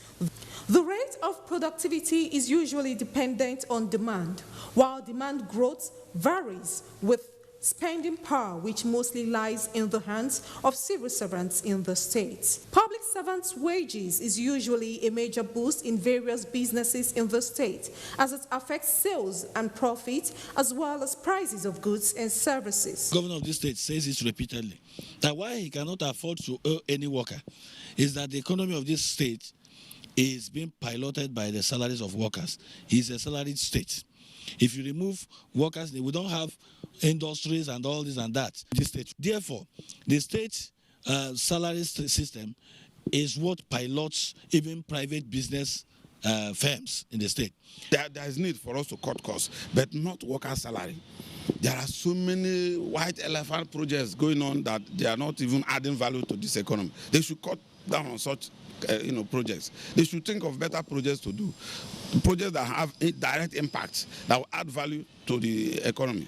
The rate of productivity is usually dependent on demand, while demand growth varies with spending power which mostly lies in the hands of civil servants in the state. Public servants' wages is usually a major boost in various businesses in the state, as it affects sales and profit, as well as prices of goods and services. The governor of this state says this repeatedly, that why he cannot afford to owe any worker is that the economy of this state is being piloted by the salaries of workers. It's a salaried state. If you remove workers, we don't have industries and all this and that. This state. Therefore, the state salary system is what pilots even private business firms in the state. There is need for us to cut costs, but not worker salary. There are so many white elephant projects going on that they are not even adding value to this economy. They should cut down on such projects. They should think of better projects to do, projects that have a direct impact, that will add value to the economy.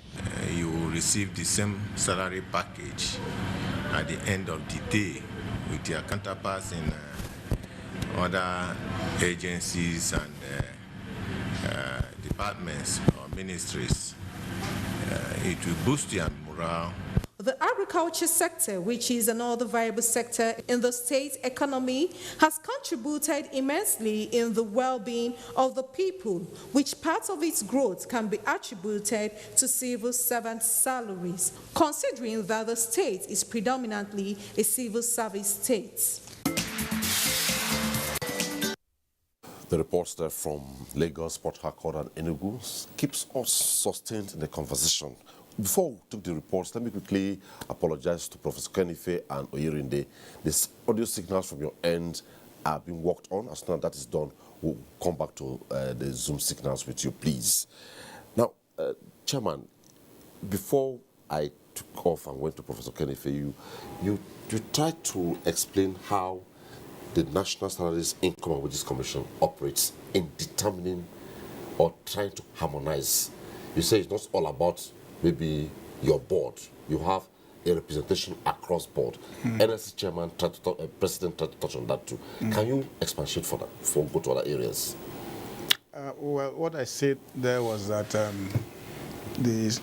You will receive the same salary package at the end of the day with your counterparts in other agencies and departments or ministries. It will boost your morale. The agriculture sector, which is another viable sector in the state's economy, has contributed immensely in the well-being of the people, which part of its growth can be attributed to civil servant salaries, considering that the state is predominantly a civil service state. The reports there from Lagos, Port Harcourt and Enugu keeps us sustained in the conversation. Before we took the reports, let me quickly apologize to Professor Kenife and Oyerinde. These audio signals from your end are being worked on. As soon as that is done, we'll come back to the Zoom signals with you, please. Now, Chairman, before I took off and went to Professor Kenife, you tried to explain how the National Salaries Income and Wages Commission operates in determining or trying to harmonize. You say it's not all about maybe your board. You have a representation across board. NSC chairman, president tried to touch on that too. Can you expatiate for that before we go to other areas? Well, what I said there was that the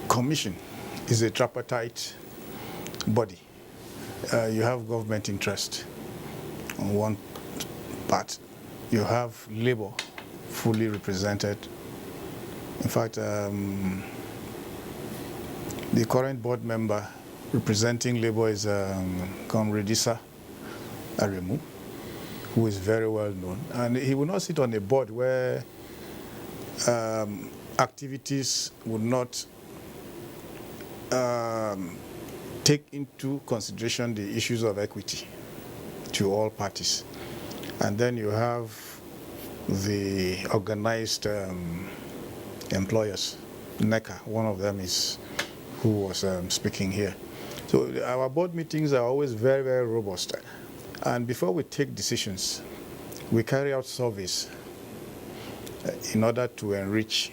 commission is a tripartite body. You have government interest on one part. You have labor fully represented. In fact, the current board member representing labor is Comrade Issa Aremu, who is very well known. And he will not sit on a board where activities would not take into consideration the issues of equity to all parties. And then you have the organized employers, NECA, one of them is who was speaking here. So our board meetings are always very, very robust. And before we take decisions, we carry out surveys in order to enrich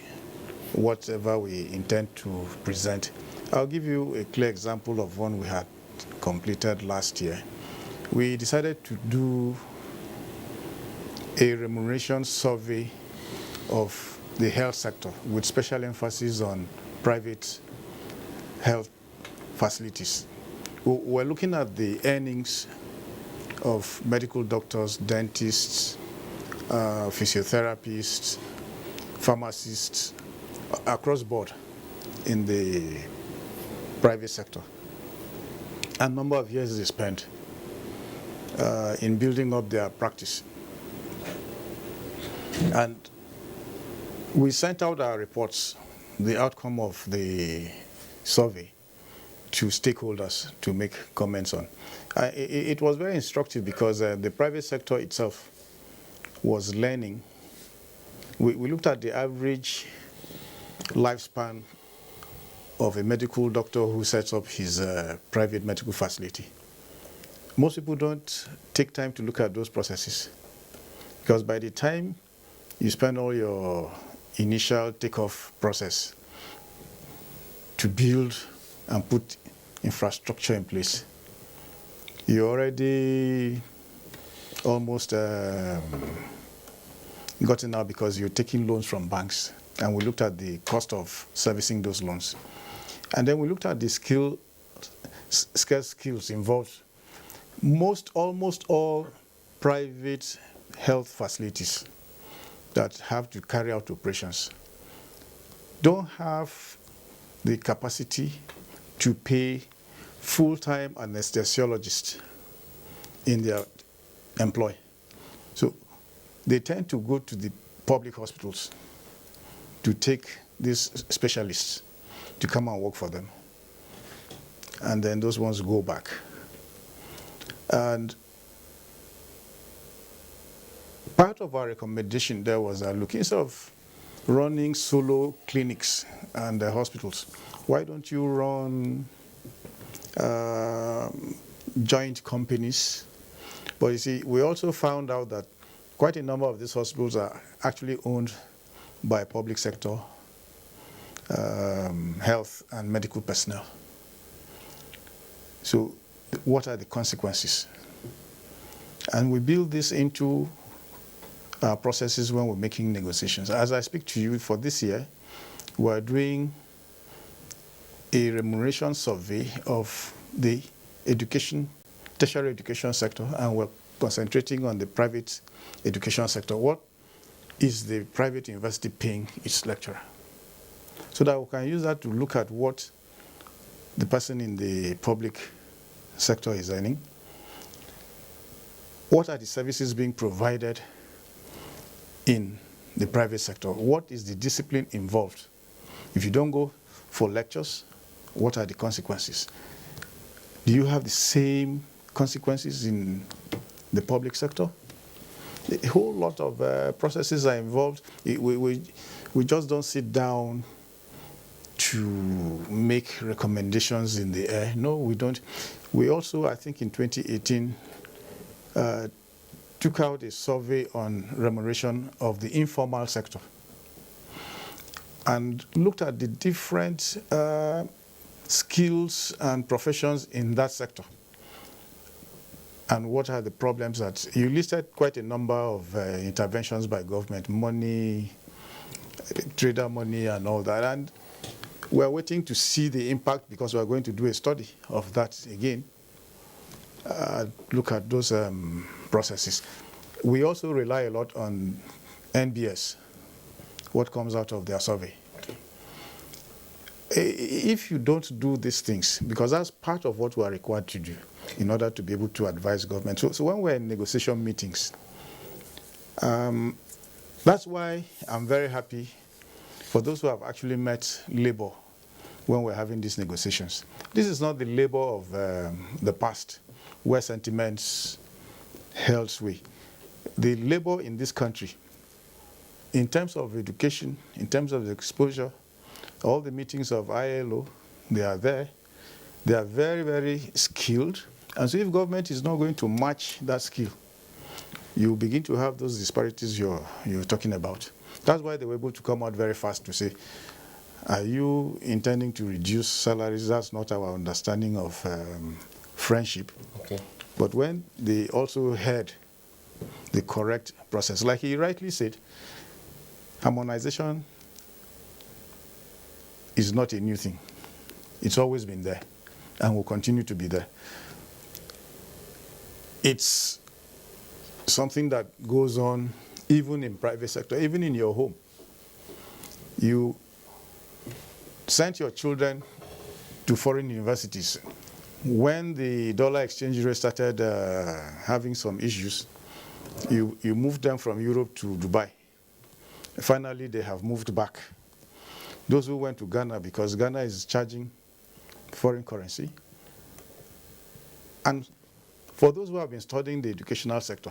whatever we intend to present. I'll give you a clear example of one we had completed last year. We decided to do a remuneration survey of the health sector with special emphasis on private health facilities. We're looking at the earnings of medical doctors, dentists, physiotherapists, pharmacists, across board in the private sector. A number of years they spent in building up their practice. And we sent out our reports, the outcome of the survey, to stakeholders to make comments on. It was very instructive because the private sector itself was learning. We looked at the average lifespan of a medical doctor who sets up his private medical facility. Most people don't take time to look at those processes because by the time you spend all your initial takeoff process to build and put infrastructure in place, you already almost gotten out because you're taking loans from banks. And we looked at the cost of servicing those loans. And then we looked at the scarce skills involved. Almost all private health facilities that have to carry out operations don't have the capacity to pay full-time anesthesiologists in their employ. So they tend to go to the public hospitals to take these specialists to come and work for them. And then those ones go back. And part of our recommendation there was that, look, instead of running solo clinics and hospitals, why don't you run joint companies? But you see, we also found out that quite a number of these hospitals are actually owned by public sector health and medical personnel. So what are the consequences? And we build this into our processes when we're making negotiations. As I speak to you for this year, we're doing a remuneration survey of the tertiary education sector, and we're concentrating on the private education sector. What is the private university paying its lecturer? So that we can use that to look at what the person in the public sector is earning. What are the services being provided in the private sector? What is the discipline involved? If you don't go for lectures, what are the consequences? Do you have the same consequences in the public sector? A whole lot of processes are involved. We just don't sit down to make recommendations in the air. No, we don't. We also, I think in 2018, took out a survey on remuneration of the informal sector and looked at the different skills and professions in that sector. And what are the problems that you listed? Quite a number of interventions by government, money, trader money and all that. And we're waiting to see the impact because we're going to do a study of that again. Look at those processes. We also rely a lot on NBS, what comes out of their survey. Okay. If you don't do these things, because that's part of what we are required to do in order to be able to advise government. So when we're in negotiation meetings, that's why I'm very happy for those who have actually met labor when we're having these negotiations. This is not the labor of the past, where sentiments held sway. The labor in this country, in terms of education, in terms of the exposure, all the meetings of ILO, they are there. They are very, very skilled. And so if government is not going to match that skill, you begin to have those disparities you're talking about. That's why they were able to come out very fast to say, are you intending to reduce salaries? That's not our understanding of friendship. Okay. But when they also had the correct process, like he rightly said, harmonization is not a new thing. It's always been there and will continue to be there. It's something that goes on even in private sector, even in your home. You sent your children to foreign universities. When the dollar exchange rate started having some issues, you moved them from Europe to Dubai. Finally, they have moved back. Those who went to Ghana, because Ghana is charging foreign currency. And for those who have been studying the educational sector,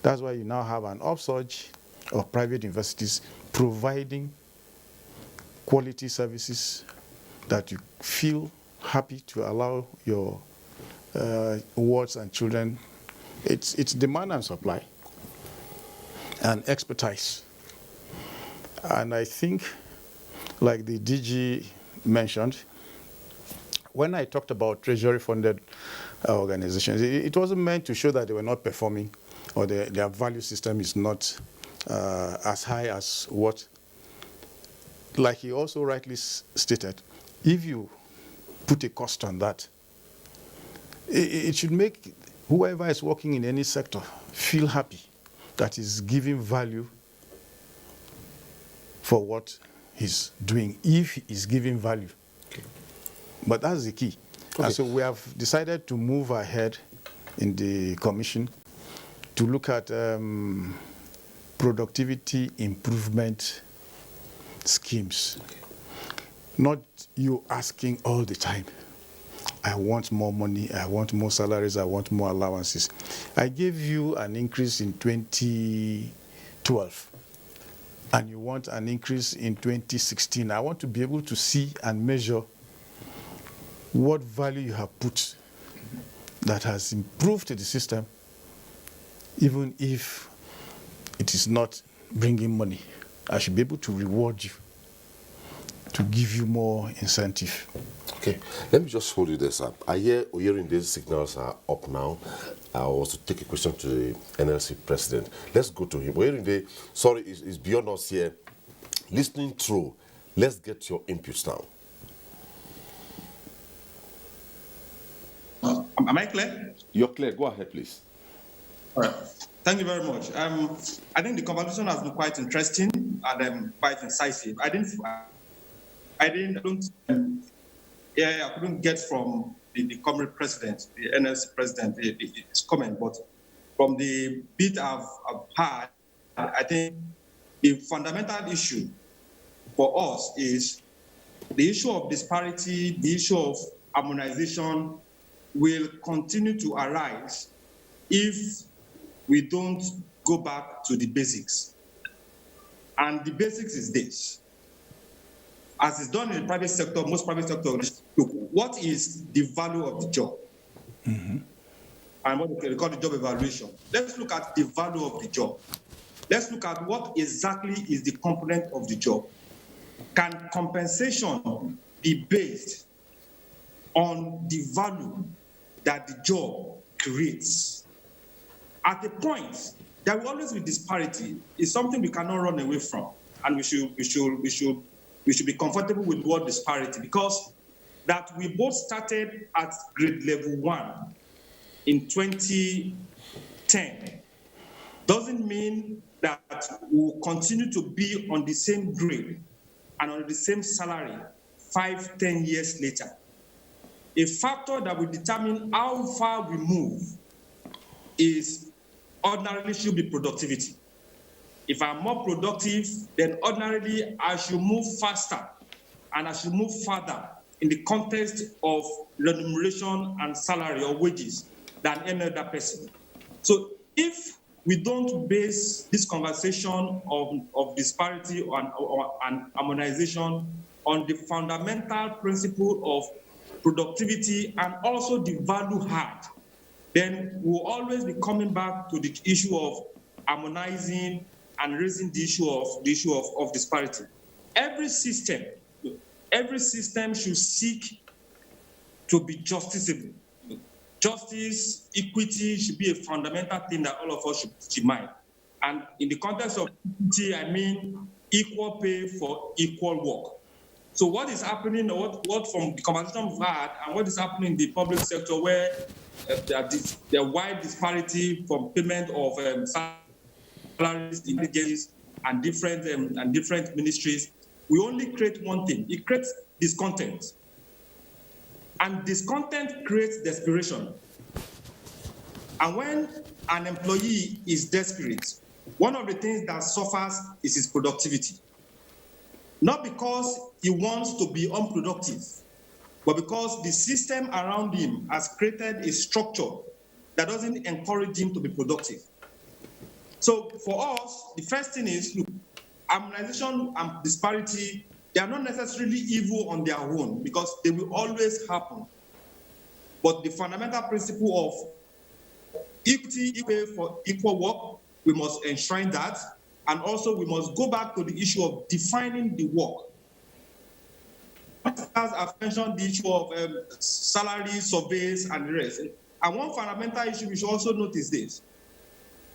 that's why you now have an upsurge of private universities providing quality services that you feel happy to allow your wards and children. It's demand and supply and expertise. And I think, like the DG mentioned, when I talked about treasury-funded organizations, it wasn't meant to show that they were not performing or their value system is not as high as what, like he also rightly stated, if you put a cost on that, it should make whoever is working in any sector feel happy that is giving value for what he's doing, if he is giving value. Okay. But that's the key. Okay. And so we have decided to move ahead in the commission to look at productivity improvement schemes. Okay. Not you asking all the time, I want more money, I want more salaries, I want more allowances. I gave you an increase in 2012, and you want an increase in 2016. I want to be able to see and measure what value you have put that has improved the system, even if it is not bringing money. I should be able to reward you, to give you more incentive. Okay, let me just hold you this up. I hear hearing these signals are up now. I was to take a question to the NLC president. Let's go to him. Sorry, it's beyond us here. Listening through, let's get your inputs now. Am I clear? You're clear. Go ahead, please. All right. Thank you very much. I think the conversation has been quite interesting and quite incisive. I couldn't get from the comrade president, the NLC president, his comment, but from the bit I've heard, I think the fundamental issue for us is the issue of disparity, the issue of harmonization will continue to arise if we don't go back to the basics. And the basics is this. As is done in the private sector, most private sectors, look, what is the value of the job? Mm-hmm. And what we call the job evaluation. Let's look at the value of the job. Let's look at what exactly is the component of the job. Can compensation be based on the value that the job creates? At the point, there will always be disparity. It's something we cannot run away from, and we should be comfortable with word disparity, because that we both started at grade level 1 in 2010 doesn't mean that we'll continue to be on the same grade and on the same salary 5-10 years later. A factor that will determine how far we move is ordinarily should be productivity. If I'm more productive, then ordinarily I should move faster and I should move further in the context of remuneration and salary or wages than any other person. So if we don't base this conversation of disparity and harmonization on the fundamental principle of productivity and also the value add, then we'll always be coming back to the issue of harmonizing and raising the issue of disparity. Every system should seek to be justiciable. Justice, equity should be a fundamental thing that all of us should keep in mind. And in the context of equity, I mean equal pay for equal work. So what is happening, or what from the conversation we've had, and what is happening in the public sector, where there are wide disparity from payment of salaries in agencies and different ministries, we only create one thing. It creates discontent. And discontent creates desperation. And when an employee is desperate, one of the things that suffers is his productivity. Not because he wants to be unproductive, but because the system around him has created a structure that doesn't encourage him to be productive. So for us, the first thing is, look, harmonization and disparity, they are not necessarily evil on their own, because they will always happen. But the fundamental principle of equity, equal for equal work, we must enshrine that. And also we must go back to the issue of defining the work. As I've mentioned, the issue of salary surveys and the rest. And one fundamental issue we should also notice this.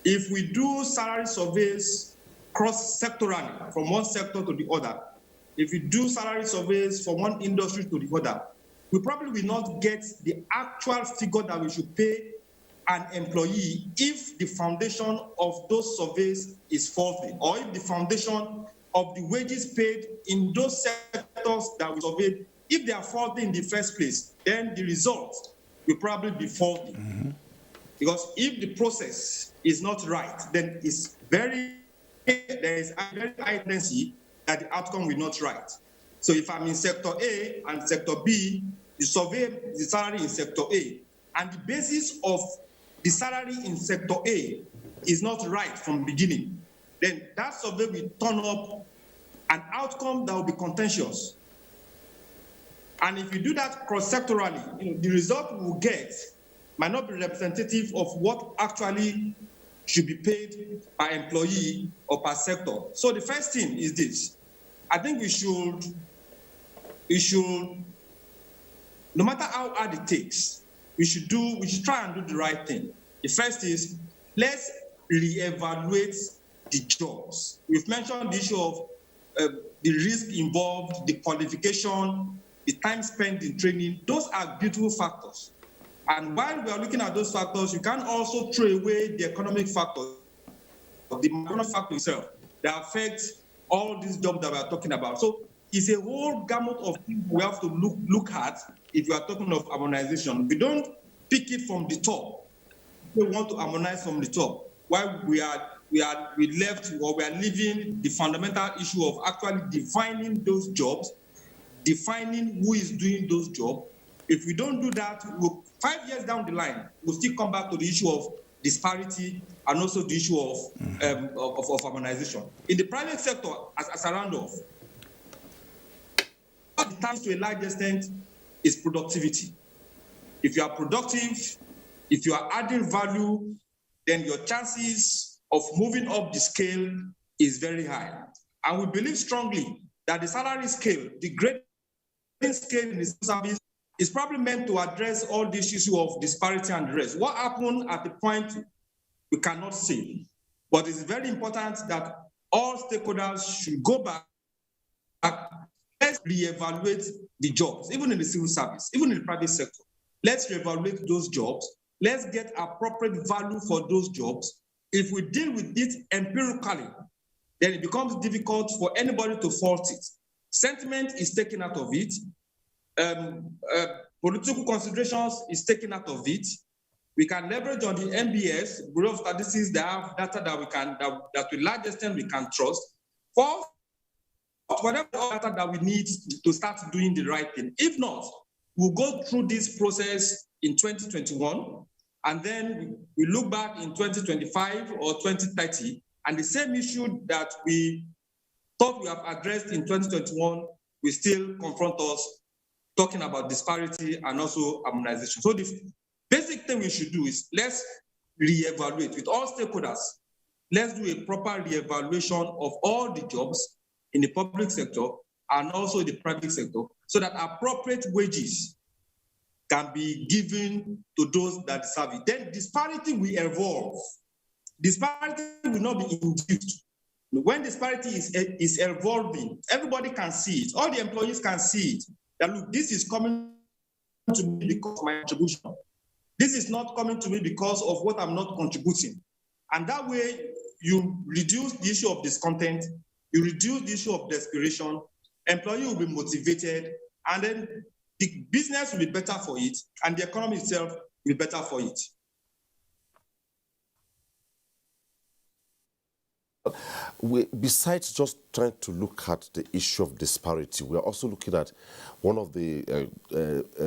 If we do salary surveys cross-sectorally from one sector to the other, if you do salary surveys from one industry to the other, we probably will not get the actual figure that we should pay an employee if the foundation of those surveys is faulty, or if the foundation of the wages paid in those sectors that we surveyed, if they are faulty in the first place, then the result will probably be faulty. Mm-hmm. Because if the process is not right, then there is a very high tendency that the outcome will not right. So if I'm in sector A and sector B, you survey the salary in sector A, and the basis of the salary in sector A is not right from the beginning, then that survey will turn up an outcome that will be contentious. And if you do that cross-sectorally, the result we will get might not be representative of what actually should be paid per employee or per sector. So the first thing is this. I think we should, no matter how hard it takes, we should try and do the right thing. The first is, let's reevaluate the jobs. We've mentioned the issue of the risk involved, the qualification, the time spent in training. Those are beautiful factors. And while we are looking at those factors, you can also throw away the economic factor, the economic factor itself, that affects all these jobs that we are talking about. So it's a whole gamut of things we have to look at if we are talking of harmonization. We don't pick it from the top. We want to harmonize from the top. While we left, or we are leaving the fundamental issue of actually defining those jobs, defining who is doing those jobs. If we don't do that, 5 years down the line, we'll still come back to the issue of disparity and also the issue of harmonization. In the private sector, as a round-off, what determines to a large extent is productivity. If you are productive, if you are adding value, then your chances of moving up the scale is very high. And we believe strongly that the salary scale, the grading scale in the service, is probably meant to address all this issue of disparity and the rest. What happened at the point we cannot say, but it's very important that all stakeholders should go back. Let's reevaluate the jobs, even in the civil service, even in the private sector. Let's reevaluate those jobs. Let's get appropriate value for those jobs. If we deal with it empirically, then it becomes difficult for anybody to fault it. Sentiment is taken out of it. Political considerations is taken out of it. We can leverage on the MBS, Bureau of Statistics, that have data that to a large extent we can trust for whatever data that we need to start doing the right thing. If not, we'll go through this process in 2021, and then we look back in 2025 or 2030, and the same issue that we thought we have addressed in 2021 will still confront us, talking about disparity and also harmonization. So the basic thing we should do is let's reevaluate with all stakeholders. Let's do a proper reevaluation of all the jobs in the public sector and also the private sector, so that appropriate wages can be given to those that deserve it. Then disparity will evolve. Disparity will not be induced. When disparity is evolving, everybody can see it. All the employees can see it. That look, this is coming to me because of my contribution. This is not coming to me because of what I'm not contributing. And that way, you reduce the issue of discontent, you reduce the issue of desperation, employee will be motivated, and then the business will be better for it, and the economy itself will be better for it. Besides just trying to look at the issue of disparity, we are also looking at one of the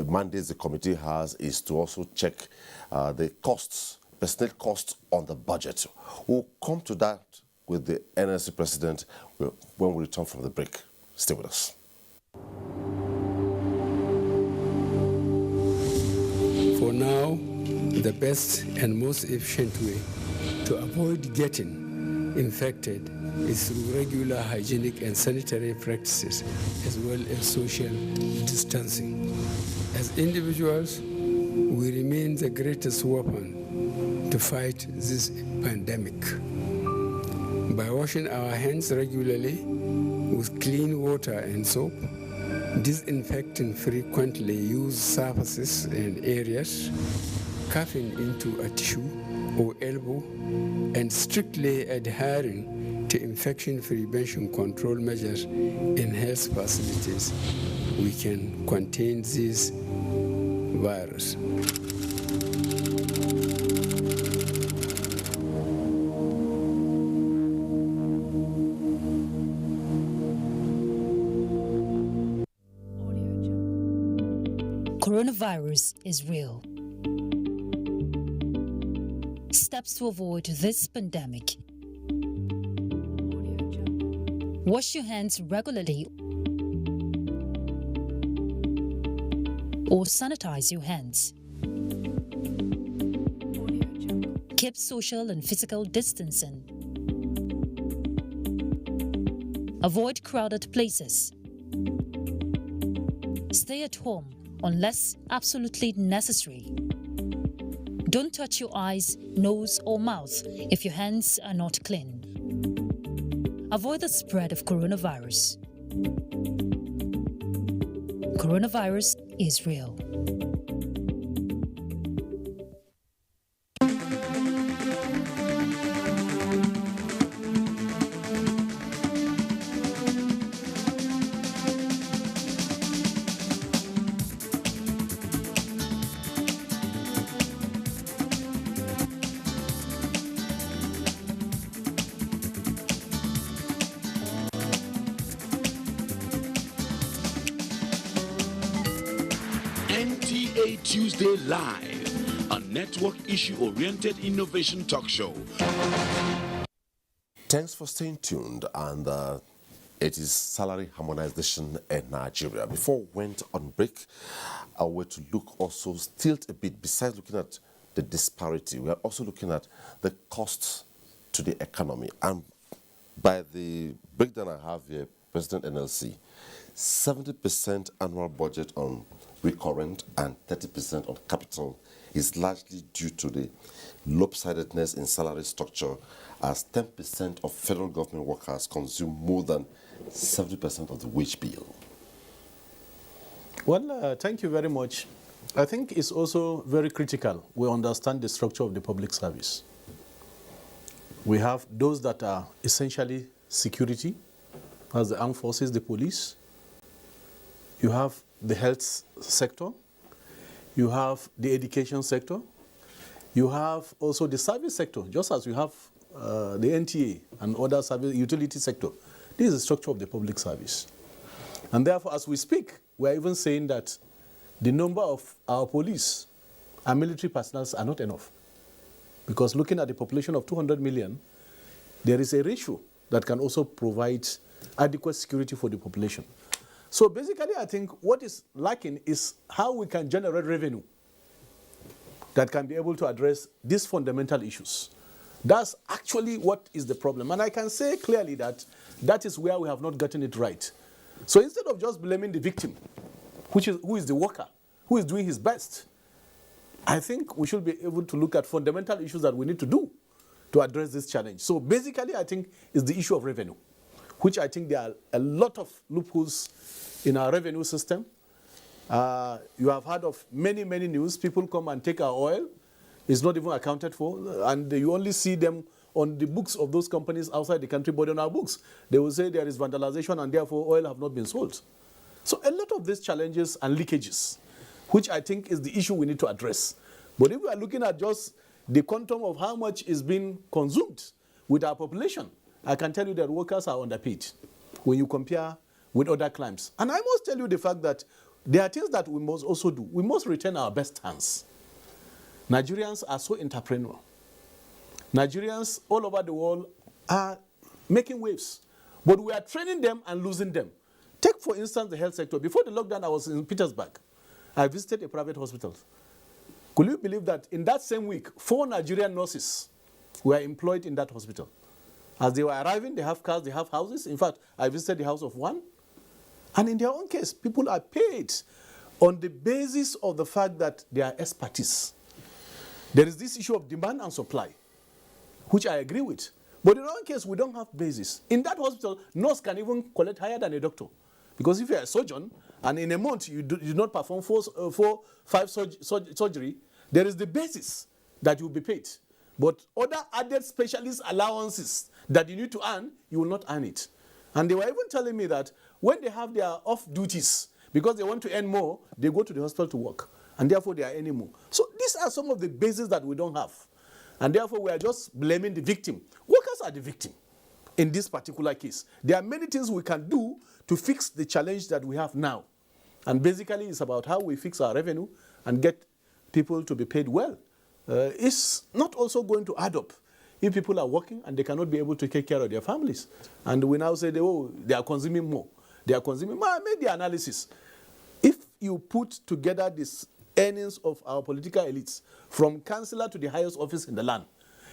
mandates the committee has is to also check the costs, personnel costs on the budget. We'll come to that with the NLC president when we return from the break. Stay with us. For now, the best and most efficient way to avoid getting infected is through regular hygienic and sanitary practices, as well as social distancing. As individuals, we remain the greatest weapon to fight this pandemic. By washing our hands regularly with clean water and soap, disinfecting frequently used surfaces and areas, coughing into a tissue or elbow, and strictly adhering to infection prevention control measures in health facilities, we can contain this virus. Coronavirus is real. Steps to avoid this pandemic. Wash your hands regularly or sanitize your hands. Keep social and physical distancing. Avoid crowded places. Stay at home unless absolutely necessary. Don't touch your eyes, nose, or mouth if your hands are not clean. Avoid the spread of coronavirus. Coronavirus is real. NTA Tuesday Live, a network issue-oriented innovation talk show. Thanks for staying tuned, and it is salary harmonization in Nigeria. Before we went on break, I were to look also still a bit, besides looking at the disparity, we are also looking at the costs to the economy. And by the breakdown I have here, President NLC, 70% annual budget on recurrent and 30% on capital is largely due to the lopsidedness in salary structure, as 10% of federal government workers consume more than 70% of the wage bill. Well, thank you very much. I think it's also very critical we understand the structure of the public service. We have those that are essentially security, as the armed forces, the police. You have the health sector. You have the education sector. You have also the service sector, just as you have the NTA and other service utility sector. This is the structure of the public service. And therefore, as we speak, we are even saying that the number of our police and military personnel are not enough. Because looking at the population of 200 million, there is a ratio that can also provide adequate security for the population. So basically, I think what is lacking is how we can generate revenue that can be able to address these fundamental issues. That's actually what is the problem. And I can say clearly that that is where we have not gotten it right. So instead of just blaming the victim, who is the worker, who is doing his best, I think we should be able to look at fundamental issues that we need to do to address this challenge. So basically, I think it's the issue of revenue, which I think there are a lot of loopholes in our revenue system. You have heard of many news. People come and take our oil. It's not even accounted for. And you only see them on the books of those companies outside the country, but on our books, they will say there is vandalization and therefore oil have not been sold. So a lot of these challenges and leakages, which I think is the issue we need to address. But if we are looking at just the quantum of how much is being consumed with our population, I can tell you that workers are underpaid when you compare with other climes. And I must tell you the fact that there are things that we must also do. We must retain our best hands. Nigerians are so entrepreneurial. Nigerians all over the world are making waves. But we are training them and losing them. Take, for instance, the health sector. Before the lockdown, I was in Petersburg. I visited a private hospital. Could you believe that in that same week, 4 Nigerian nurses were employed in that hospital? As they were arriving, they have cars, they have houses. In fact, I visited the house of one. And in their own case, people are paid on the basis of the fact that they are expertise. There is this issue of demand and supply, which I agree with. But in our case, we don't have basis. In that hospital, nurse can even collect higher than a doctor. Because if you're a surgeon, and in a month you do not perform five surgery, there is the basis that you'll be paid. But other added specialist allowances that you need to earn, you will not earn it. And they were even telling me that when they have their off duties, because they want to earn more, they go to the hospital to work. And therefore they are earning more. So these are some of the bases that we don't have. And therefore we are just blaming the victim. Workers are the victim in this particular case. There are many things we can do to fix the challenge that we have now. And basically it's about how we fix our revenue and get people to be paid well. It's not also going to add up if people are working and they cannot be able to take care of their families. And we now say, oh, they are consuming more. They are consuming more. I made the analysis. If you put together this earnings of our political elites, from councillor to the highest office in the land,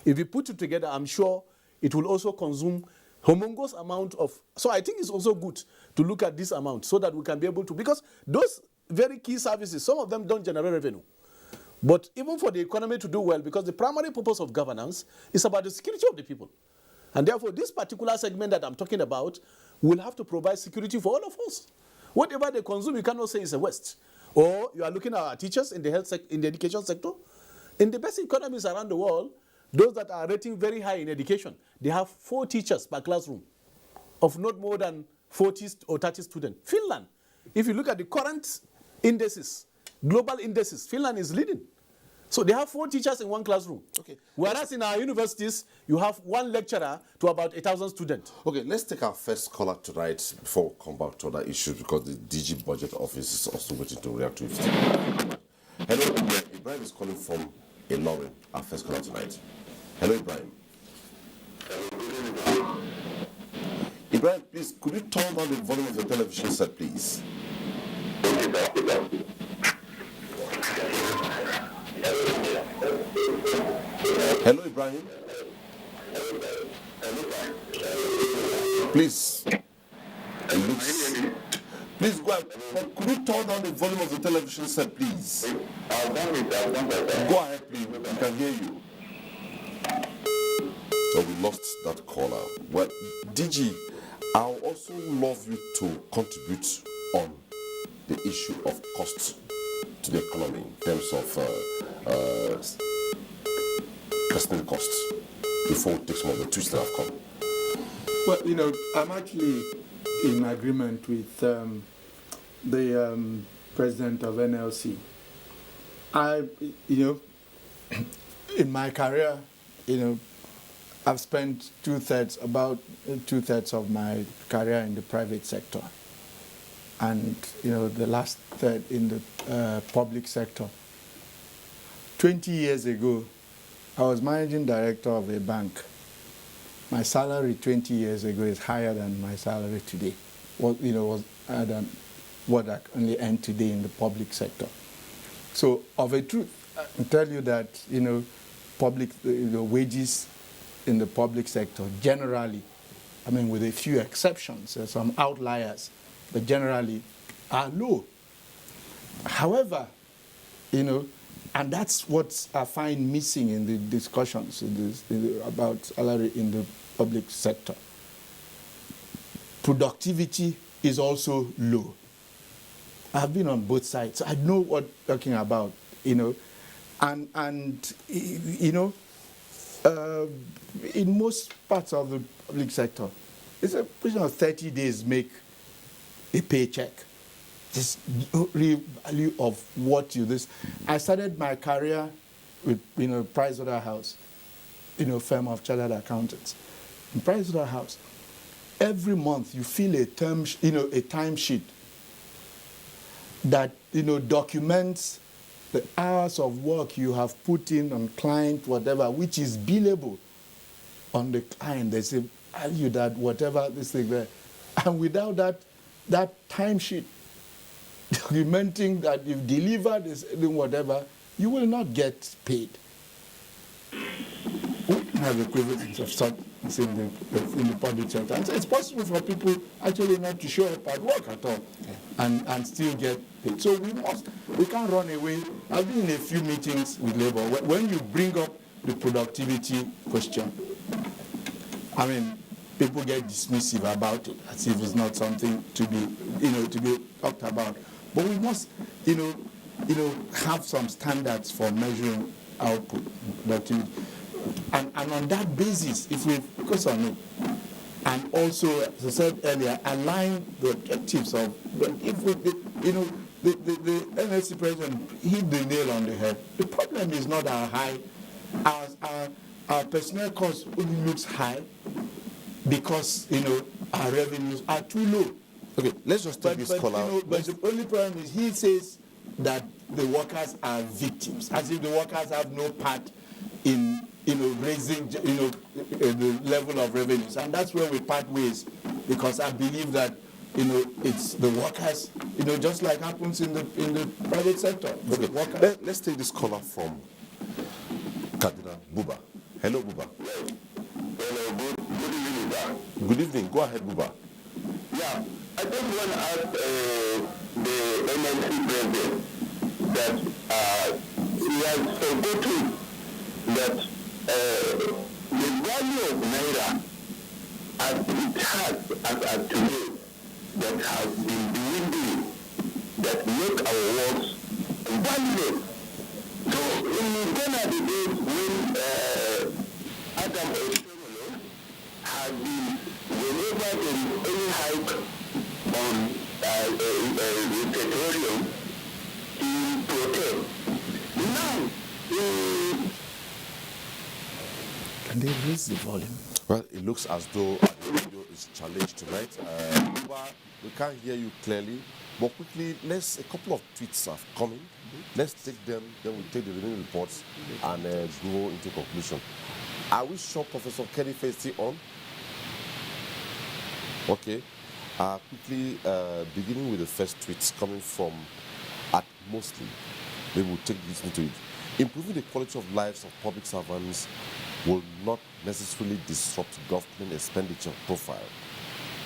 if you put it together, I'm sure it will also consume humongous amount of, so I think it's also good to look at this amount so that we can be able to, because those very key services, some of them don't generate revenue. But even for the economy to do well, because the primary purpose of governance is about the security of the people. And therefore, this particular segment that I'm talking about will have to provide security for all of us. Whatever they consume, you cannot say it's a waste. Or you are looking at our teachers in the in the education sector. In the best economies around the world, those that are rating very high in education, they have 4 teachers per classroom of not more than 40 or 30 students. Finland, if you look at the current indices, global indices, Finland is leading. So they have 4 teachers in one classroom. Okay. Whereas in our universities, you have 1 lecturer to about 1,000 students. Okay, let's take our first caller tonight before we come back to other issues, because the DG Budget Office is also waiting to react to it. Hello, Ibrahim is calling from Ilorin, our first caller tonight. Hello, Ibrahim. Ibrahim, please, could you turn down the volume of the television set, please? Hello, Ibrahim. Please. Please go ahead. Could you turn down the volume of the television set, please? Go ahead, please. We can hear you. So we lost that caller. Well, DG, I'll also love you to contribute on the issue of cost to the economy in terms of personnel costs before we take some of the tweets that have come. Well, you know, I'm actually in agreement with the president of NLC. In my career, I've spent about two-thirds of my career in the private sector, and the last third in the public sector. 20 years ago, I was managing director of a bank. My salary 20 years ago is higher than my salary today. Was higher than what I only earn today in the public sector. So, of a truth, I can tell you that public wages in the public sector generally, I mean, with a few exceptions, there's some outliers, but generally are low. However, and that's what I find missing in the discussions about salary in the public sector. Productivity is also low. I've been on both sides. I know what I'm talking about, and in most parts of the public sector, it's a question of 30 days make a paycheck. Just real value of what you this. I started my career with Pricewaterhouse, firm of chartered accountants. In Pricewaterhouse, every month you fill a timesheet that documents the hours of work you have put in on client, whatever, which is billable on the client. They say value that whatever this thing there, and without that timesheet documenting that you've delivered this whatever, you will not get paid. We have equivalents of such in the public sector. And so it's possible for people actually not to show up at work at all and still get paid. So we can't run away. I've been in a few meetings with labor. When you bring up the productivity question, I mean, people get dismissive about it as if it's not something to be, to be talked about. But we must, have some standards for measuring output, productivity, and on that basis, if we focus on it, and also, as I said earlier, align the objectives of, if we, the NLC president hit the nail on the head. The problem is not our high, our personnel cost only looks high because our revenues are too low. Okay, let's just take this caller. But the only problem is he says that the workers are victims, as if the workers have no part in raising the level of revenues, and that's where we part ways, because I believe that it's the workers, just like happens in the private sector. Okay, let's take this caller from Kaduna, Buba. Hello, Buba. Hello, good evening, sir. Good evening. Go ahead, Buba. Yeah, I just want to ask the NLC president that he has forgotten that the value of Naira as it has, as of today, that has been dwindling, that make our works valueless. So in gone are the days when Adam Oshomole had been, whenever there is any hike on the petroleum, he protest. Now, can they raise the volume? Well, it looks as though the radio is challenged tonight. We can't hear you clearly, but quickly, a couple of tweets are coming. Let's take them, then we'll take the remaining reports and go into conclusion. Are we sure Professor Kenny is still on? Okay. Quickly, beginning with the first tweets coming from at Mostly. Maybe we'll take this into it. Improving the quality of lives of public servants will not necessarily disrupt government expenditure profile.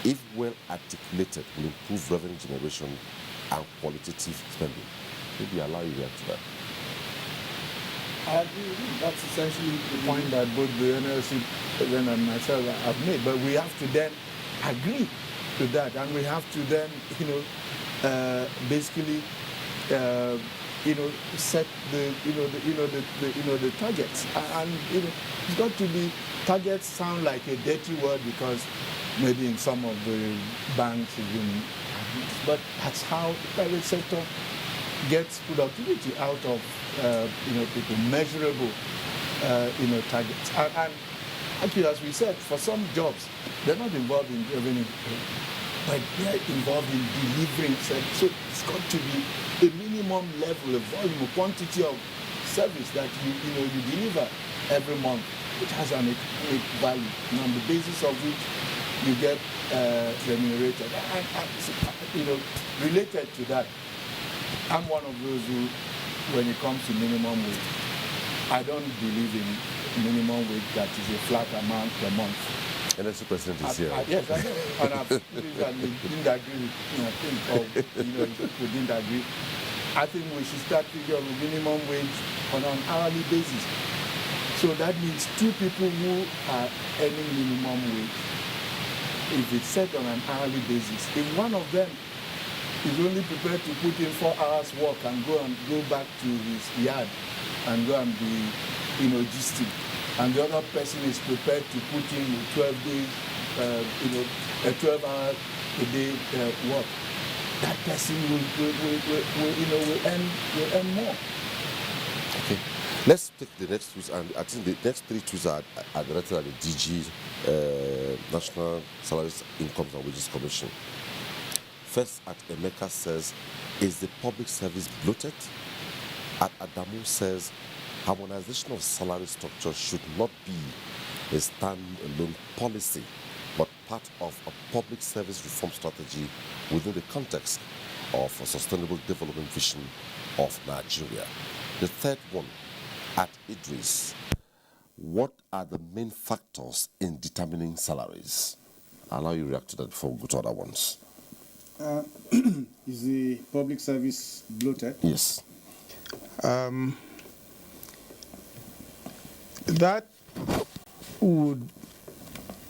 If well articulated, will improve revenue generation and qualitative spending. Maybe allow you to react to that. I agree. That's essentially the point that both the NLC president and myself have made. But we have to then agree to that, and we have to then, basically, set the targets. And it's got to be, targets sound like a dirty word because maybe in some of the banks even, but that's how the private sector gets productivity out of people, measurable targets. And actually, as we said, for some jobs, they're not involved in revenue, but they're involved in delivering service. So it's got to be a minimum level, a volume, a quantity of service that you deliver every month, which has an economic value, and on the basis of which you get remunerated. And related to that, I'm one of those who, when it comes to minimum wage, I don't believe in minimum wage that is a flat amount per month. And that's the president is here. Yes, I know. And I didn't agree with, I think, or, we didn't agree. I think we should start figuring a minimum wage on an hourly basis. So that means two people who are earning minimum wage, if it's set on an hourly basis, if one of them is only prepared to put in 4 hours work and go back to his yard and go and be, gisting, and the other person is prepared to put in 12 days, 12 hours a day work, that person will earn more. Okay. Let's take the next tweets, and I think the next 3 tweets are directed at the DG, National Salaries, Incomes and Wages Commission. First, at Emeka says, is the public service bloated? At Adamu says, harmonization of salary structure should not be a standalone policy, but part of a public service reform strategy within the context of a sustainable development vision of Nigeria. The third one, at Idris, what are the main factors in determining salaries? I'll allow you to react to that before we go to other ones. Is the public service bloated? Yes. That would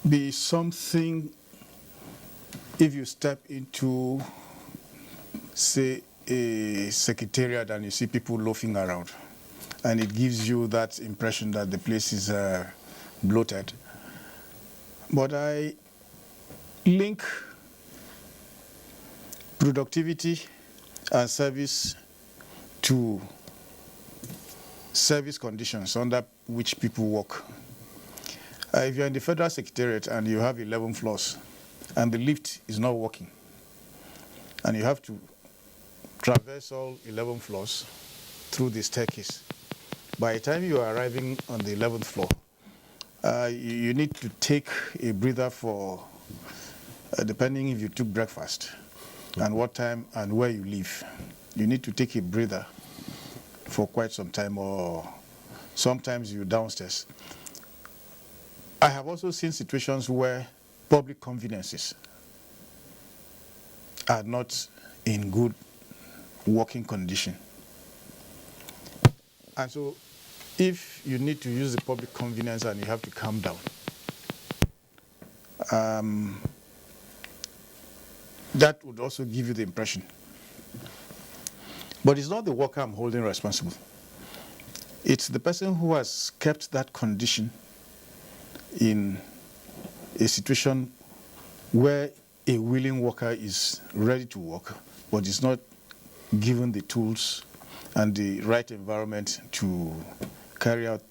be something if you step into, say, a secretariat and you see people loafing around, and it gives you that impression that the place is bloated. But I link productivity and service to service conditions under which people work. If you're in the Federal Secretariat and you have 11 floors and the lift is not working, and you have to traverse all 11 floors through the staircase, by the time you are arriving on the 11th floor, you need to take a breather for, depending if you took breakfast and what time and where you live, you need to take a breather for quite some time, or sometimes you're downstairs. I have also seen situations where public conveniences are not in good working condition. And so if you need to use the public convenience and you have to calm down, that would also give you the impression. But it's not the worker I'm holding responsible. It's the person who has kept that condition in a situation where a willing worker is ready to work, but is not given the tools and the right environment to carry out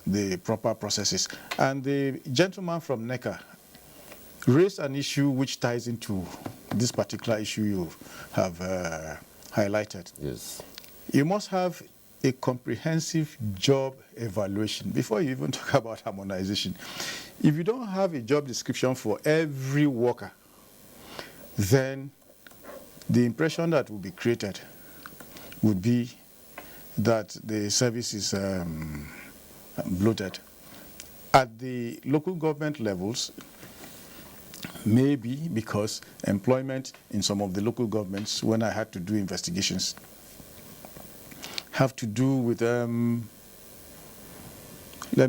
the proper processes. And the gentleman from NECA raised an issue which ties into this particular issue you have highlighted. Yes. You must have a comprehensive job evaluation before you even talk about harmonization. If you don't have a job description for every worker, then the impression that will be created would be that the service is bloated. At the local government levels, maybe because employment in some of the local governments, when I had to do investigations, have to do with, let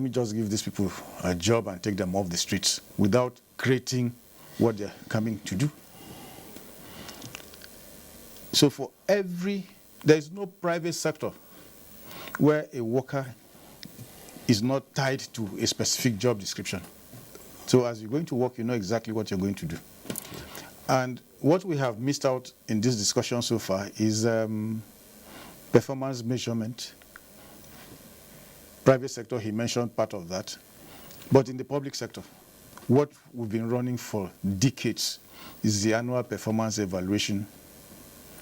me just give these people a job and take them off the streets without creating what they're coming to do. So for there is no private sector where a worker is not tied to a specific job description. So as you're going to work, you know exactly what you're going to do. And what we have missed out in this discussion so far is performance measurement. Private sector, he mentioned part of that. But in the public sector, what we've been running for decades is the annual performance evaluation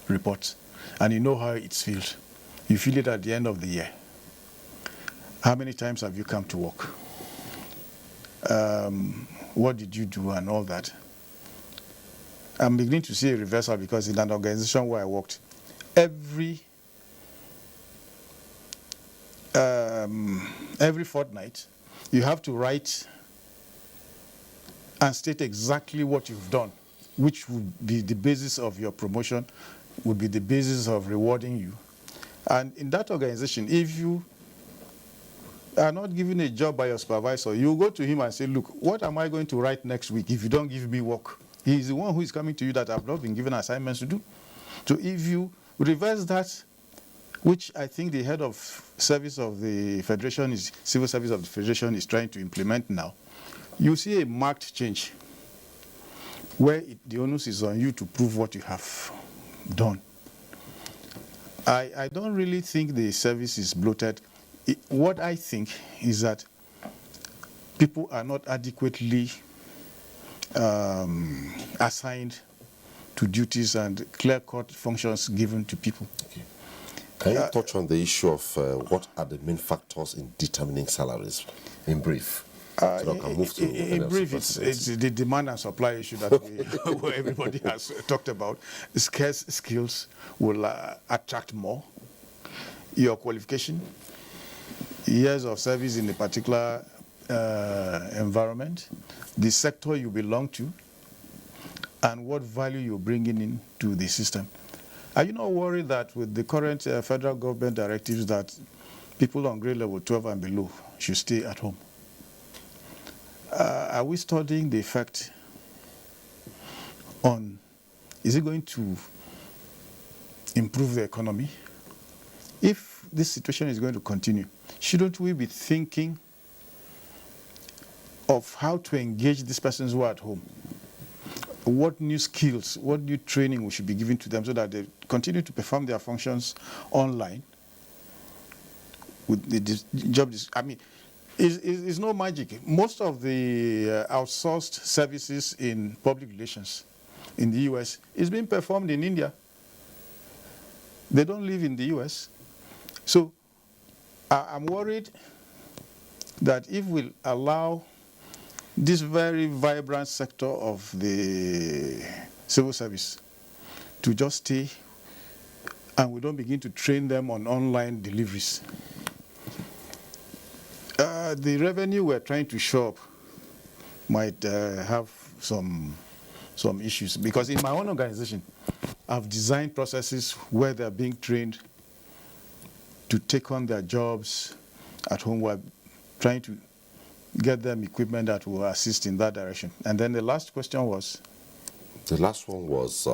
report. And you know how it's felt. You feel it at the end of the year. How many times have you come to work? What did you do and all that? I'm beginning to see a reversal because in an organization where I worked, every fortnight, you have to write and state exactly what you've done, which would be the basis of your promotion, would be the basis of rewarding you. And in that organization, if you are not given a job by your supervisor, you go to him and say, look, what am I going to write next week if you don't give me work? He's the one who is coming to you that I've not been given assignments to do. So if you reverse that, which I think the head of service of the Federation is, civil service of the Federation is trying to implement now, you see a marked change where the onus is on you to prove what you have done. I don't really think the service is bloated. What I think is that people are not adequately assigned to duties and clear-cut functions given to people. Okay. Can you touch on the issue of what are the main factors in determining salaries, in brief? In brief, it's the demand and supply issue that everybody has talked about. Scarce skills will attract more. Your qualification, years of service in a particular environment, the sector you belong to, and what value you're bringing into the system. Are you not worried that with the current federal government directives that people on grade level 12 and below should stay at home? Are we studying the effect on, is it going to improve the economy? If this situation is going to continue, shouldn't we be thinking of how to engage these persons who are at home? What new skills, what new training we should be giving to them so that they continue to perform their functions online with the job. I mean, it's no magic. Most of the outsourced services in public relations in the US is being performed in India. They don't live in the US. So I'm worried that if we allow this very vibrant sector of the civil service to just stay and we don't begin to train them on online deliveries, the revenue we're trying to show up might have some issues. Because in my own organization, I've designed processes where they're being trained to take on their jobs at home. We're trying to get them equipment that will assist in that direction. And then the last question was? The last one was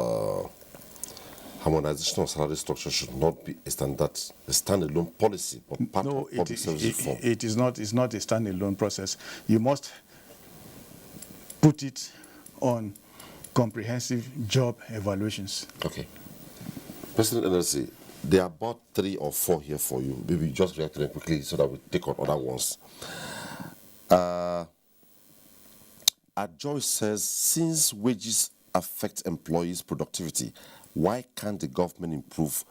harmonization of salary structure should not be a standalone policy, but part of public service reform. It is not. It's not a standalone process. You must put it on comprehensive job evaluations. Okay. President NLC, there are about 3 or 4 here for you. Maybe just react to them quickly so that we take on other ones. Joyce says, since wages affect employees' productivity, why can't the government improve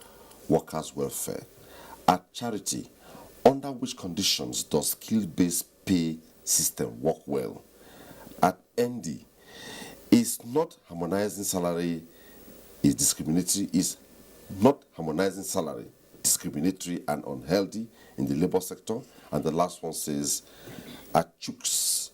workers' welfare? At Charity, under which conditions does skill-based pay system work well? At ND, is not harmonizing salary discriminatory and unhealthy in the labor sector? And the last one says, at Chooks,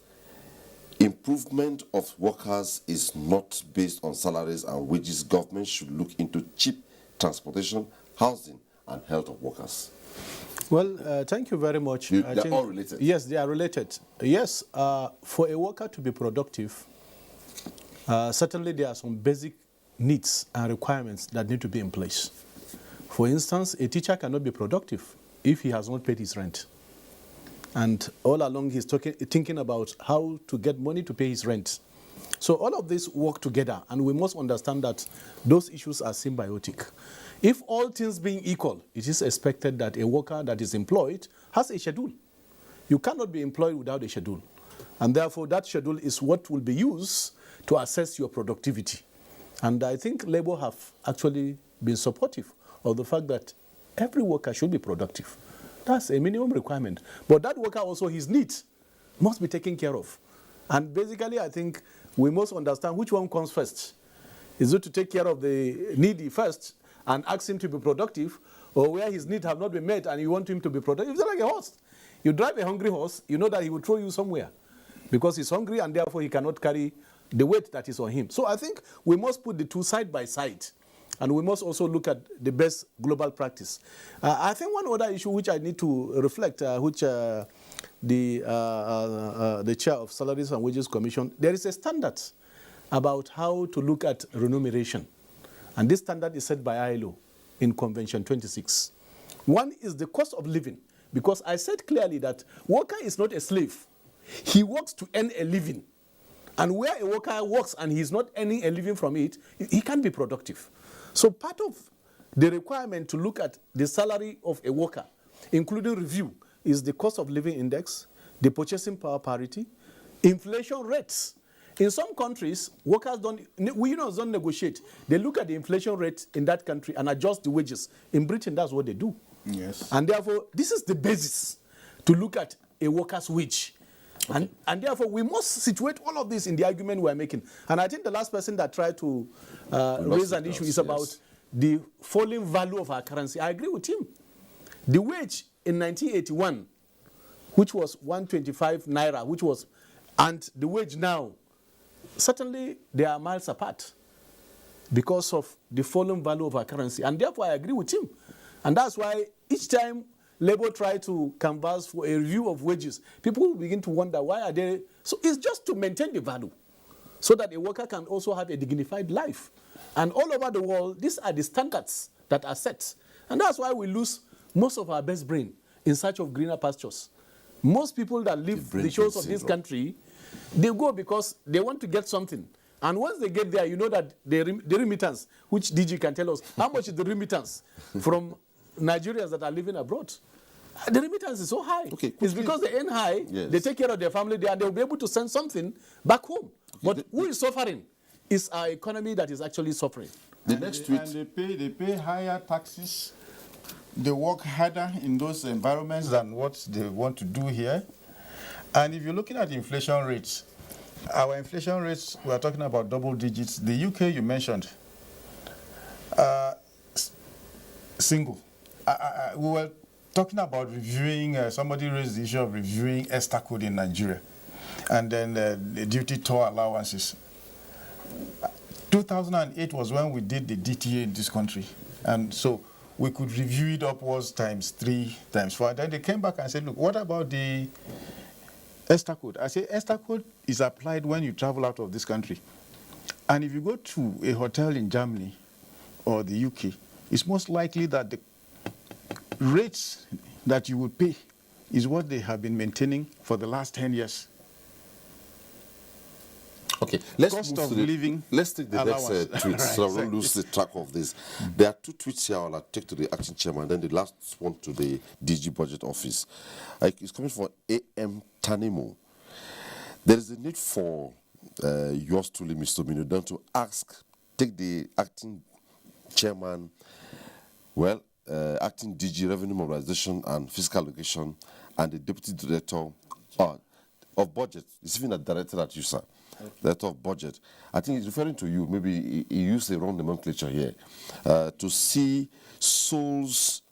improvement of workers is not based on salaries and wages. Government should look into cheap transportation, housing, and health of workers. Well, thank you very much. They're all related. Yes, they are related. Yes, for a worker to be productive, certainly there are some basic needs and requirements that need to be in place. For instance, a teacher cannot be productive if he has not paid his rent. And all along he's thinking about how to get money to pay his rent. So all of this work together, and we must understand that those issues are symbiotic. If all things being equal, it is expected that a worker that is employed has a schedule. You cannot be employed without a schedule. And therefore that schedule is what will be used to assess your productivity. And I think Labour have actually been supportive of the fact that every worker should be productive. That's a minimum requirement. But that worker also, his needs must be taken care of. And basically, I think we must understand which one comes first. Is it to take care of the needy first and ask him to be productive, or where his needs have not been met and you want him to be productive? It's like a horse. You drive a hungry horse, you know that he will throw you somewhere because he's hungry and therefore he cannot carry the weight that is on him. So I think we must put the two side by side. And we must also look at the best global practice. I think one other issue which I need to reflect, which the chair of Salaries and Wages Commission, there is a standard about how to look at remuneration. And this standard is set by ILO in Convention 26. One is the cost of living, because I said clearly that worker is not a slave. He works to earn a living. And where a worker works and he's not earning a living from it, he can't be productive. So part of the requirement to look at the salary of a worker, including review, is the cost of living index, the purchasing power parity, inflation rates. In some countries, workers don't negotiate. They look at the inflation rate in that country and adjust the wages. In Britain, that's what they do. Yes. And therefore, this is the basis to look at a worker's wage. Okay. And therefore, we must situate all of this in the argument we're making. And I think the last person that tried to raise an issue is about the falling value of our currency. I agree with him. The wage in 1981, which was 125 naira, and the wage now, certainly they are miles apart because of the falling value of our currency. And therefore, I agree with him. And that's why each time Labour try to canvass for a review of wages, people will begin to wonder, why are they So it's just to maintain the value so that a worker can also have a dignified life. And all over the world, these are the standards that are set. And that's why we lose most of our best brain in search of greener pastures. Most people that leave the shores of this country, they go because they want to get something. And once they get there, you know that the remittance, which DG can tell us, how much is the remittance from Nigerians that are living abroad? The remittance is so high. Okay, it's because they earn high, they take care of their family there, and they'll be able to send something back home. But who is suffering is our economy that is actually suffering. And they pay higher taxes. They work harder in those environments than what they want to do here. And if you're looking at inflation rates, our inflation rates, we are talking about double digits. The UK you mentioned, single. We were talking about reviewing, somebody raised the issue of reviewing ESTA code in Nigeria, and then the duty toll allowances. 2008 was when we did the DTA in this country, and so we could review it upwards times 3, times 4. Then they came back and said, look, what about the ESTA code? I say ESTA code is applied when you travel out of this country. And if you go to a hotel in Germany or the UK, it's most likely that the rates that you would pay is what they have been maintaining for the last 10 years. Okay, let's Cost move of to the, living let's take the next allowance. tweet, so I won't lose the track of this. There are 2 tweets here I'll take to the acting chairman, then the last one to the DG budget office. It's coming from AM Tanimo. There is a need for yours truly, Mr. Minudan, to take the acting chairman, acting DG Revenue Mobilization and Fiscal Allocation, and the deputy director of budget. It's even a director at you, sir. Okay. Director of budget. I think he's referring to you. Maybe he used the wrong nomenclature here. To see souls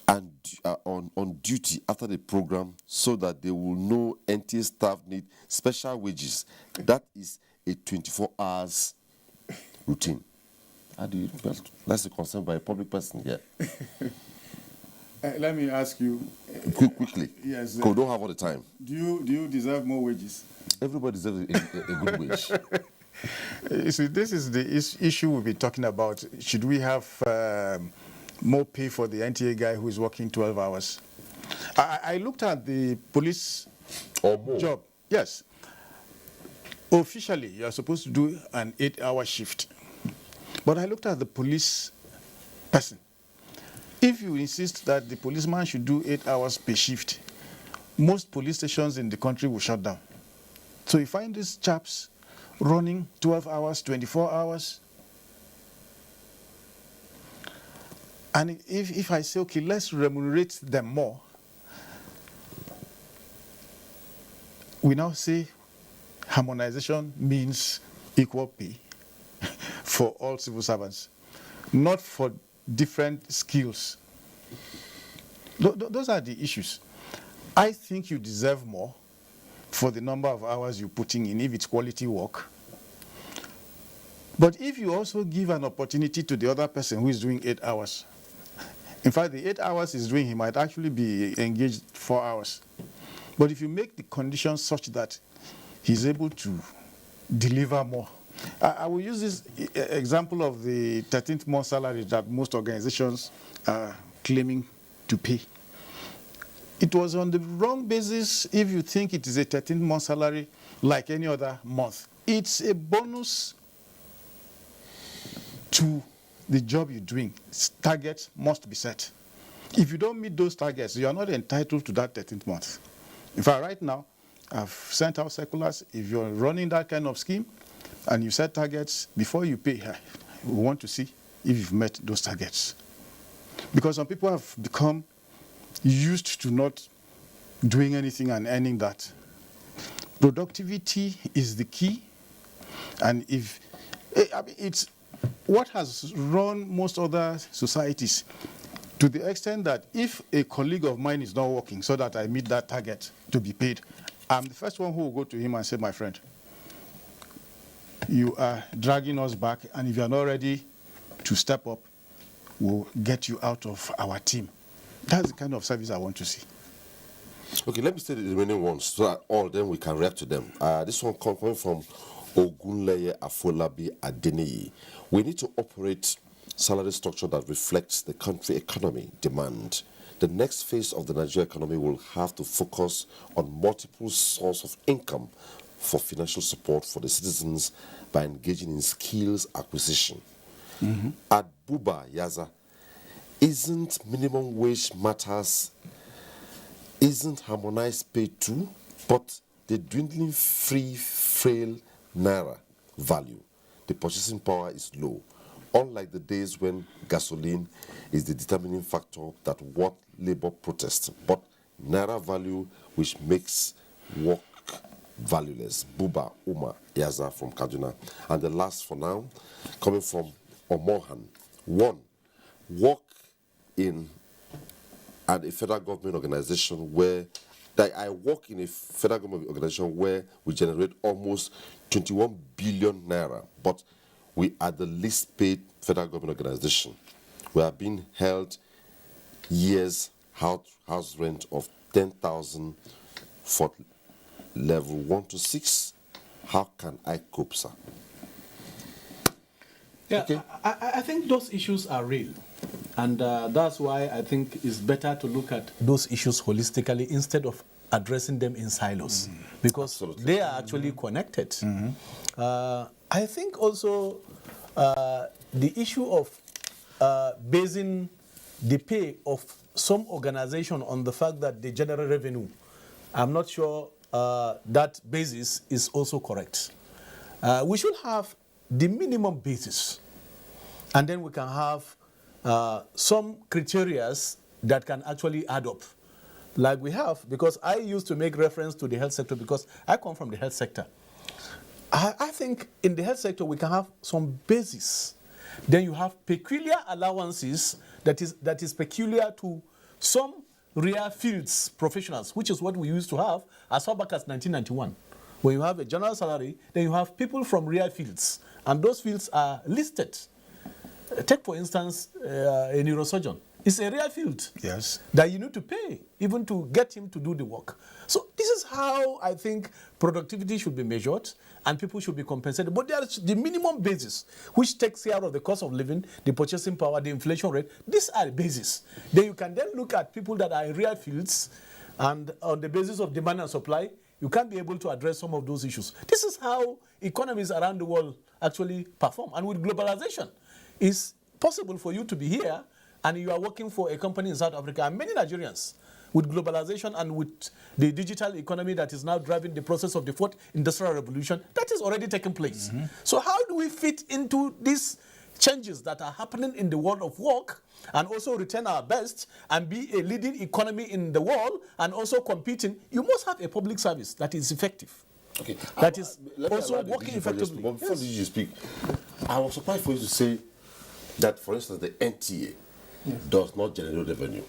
and on duty after the program, so that they will know NTA staff need special wages. That is a 24 hours routine. How do you? That's a concern by a public person here. Let me ask you quickly. Yes. We don't have all the time. Do you deserve more wages? Everybody deserves a good wage. You see, this is the issue we've been talking about. Should we have more pay for the NTA guy who is working 12 hours? I looked at the police job. Yes. Officially, you're supposed to do an 8-hour shift. But I looked at the police person. If you insist that the policeman should do 8 hours per shift, most police stations in the country will shut down. So you find these chaps running 12 hours, 24 hours. And if I say, okay, let's remunerate them more, we now say harmonization means equal pay for all civil servants, not for different skills. Those are the issues. I think you deserve more for the number of hours you're putting in, if it's quality work. But if you also give an opportunity to the other person who is doing 8 hours, in fact, the 8 hours he's doing, he might actually be engaged 4 hours. But if you make the conditions such that he's able to deliver more. I will use this example of the 13th month salary that most organizations are claiming to pay. It was on the wrong basis if you think it is a 13th month salary like any other month. It's a bonus to the job you're doing. Targets must be set. If you don't meet those targets, you are not entitled to that 13th month. In fact, right now, I've sent out circulars. If you're running that kind of scheme and you set targets, before you pay, we want to see if you've met those targets. Because some people have become used to not doing anything and earning that. Productivity is the key. And if it's what has run most other societies, to the extent that if a colleague of mine is not working so that I meet that target to be paid, I'm the first one who will go to him and say, my friend, you are dragging us back, and if you are not ready to step up, we'll get you out of our team. That's the kind of service I want to see. Okay, let me say the remaining ones so that all of them we can react to them. This one coming from Ogunleye Afolabi Adeniyi. We need to operate salary structure that reflects the country economy demand. The next phase of the Nigerian economy will have to focus on multiple sources of income for financial support for the citizens by engaging in skills acquisition. At Buba Yaza, isn't minimum wage matters, isn't harmonized pay too, but the dwindling free frail naira value, the purchasing power is low, unlike the days when gasoline is the determining factor that what labor protests, but naira value which makes work valueless. Buba Umar Yaza from Kaduna. And the last for now, coming from Omohan. 1. Work at a federal government organization where I work in a federal government organization where we generate almost 21 billion naira, but we are the least paid federal government organization. We are being held years house rent of 10,000 for level 1 to 6. How can I cope, sir? Yeah, okay. I think those issues are real. And that's why I think it's better to look at those issues holistically instead of addressing them in silos, because Absolutely. They are actually connected. I think also the issue of basing the pay of some organization on the fact that they generate revenue, I'm not sure that basis is also correct. We should have the minimum basis, and then we can have some criteria that can actually add up, like we have, because I used to make reference to the health sector because I come from the health sector. I think in the health sector we can have some basis. Then you have peculiar allowances that is peculiar to some rare fields professionals, which is what we used to have as far back as 1991. When you have a general salary, then you have people from rare fields, and those fields are listed. Take, for instance, a neurosurgeon. It's a rare field. Yes. That you need to pay even to get him to do the work. So this is how I think productivity should be measured and people should be compensated. But there's the minimum basis, which takes care of the cost of living, the purchasing power, the inflation rate. These are the basis. Then you can then look at people that are in rare fields, and on the basis of demand and supply, you can be able to address some of those issues. This is how economies around the world actually perform. And with globalization, it's possible for you to be here and you are working for a company in South Africa, and many Nigerians, with globalization and with the digital economy that is now driving the process of the fourth industrial revolution, that is already taking place. So how do we fit into these changes that are happening in the world of work and also return our best and be a leading economy in the world and also competing? You must have a public service that is effective. Okay. That is also working effectively. But before you speak, I was surprised for you to say that, for instance, the NTA does not generate revenue.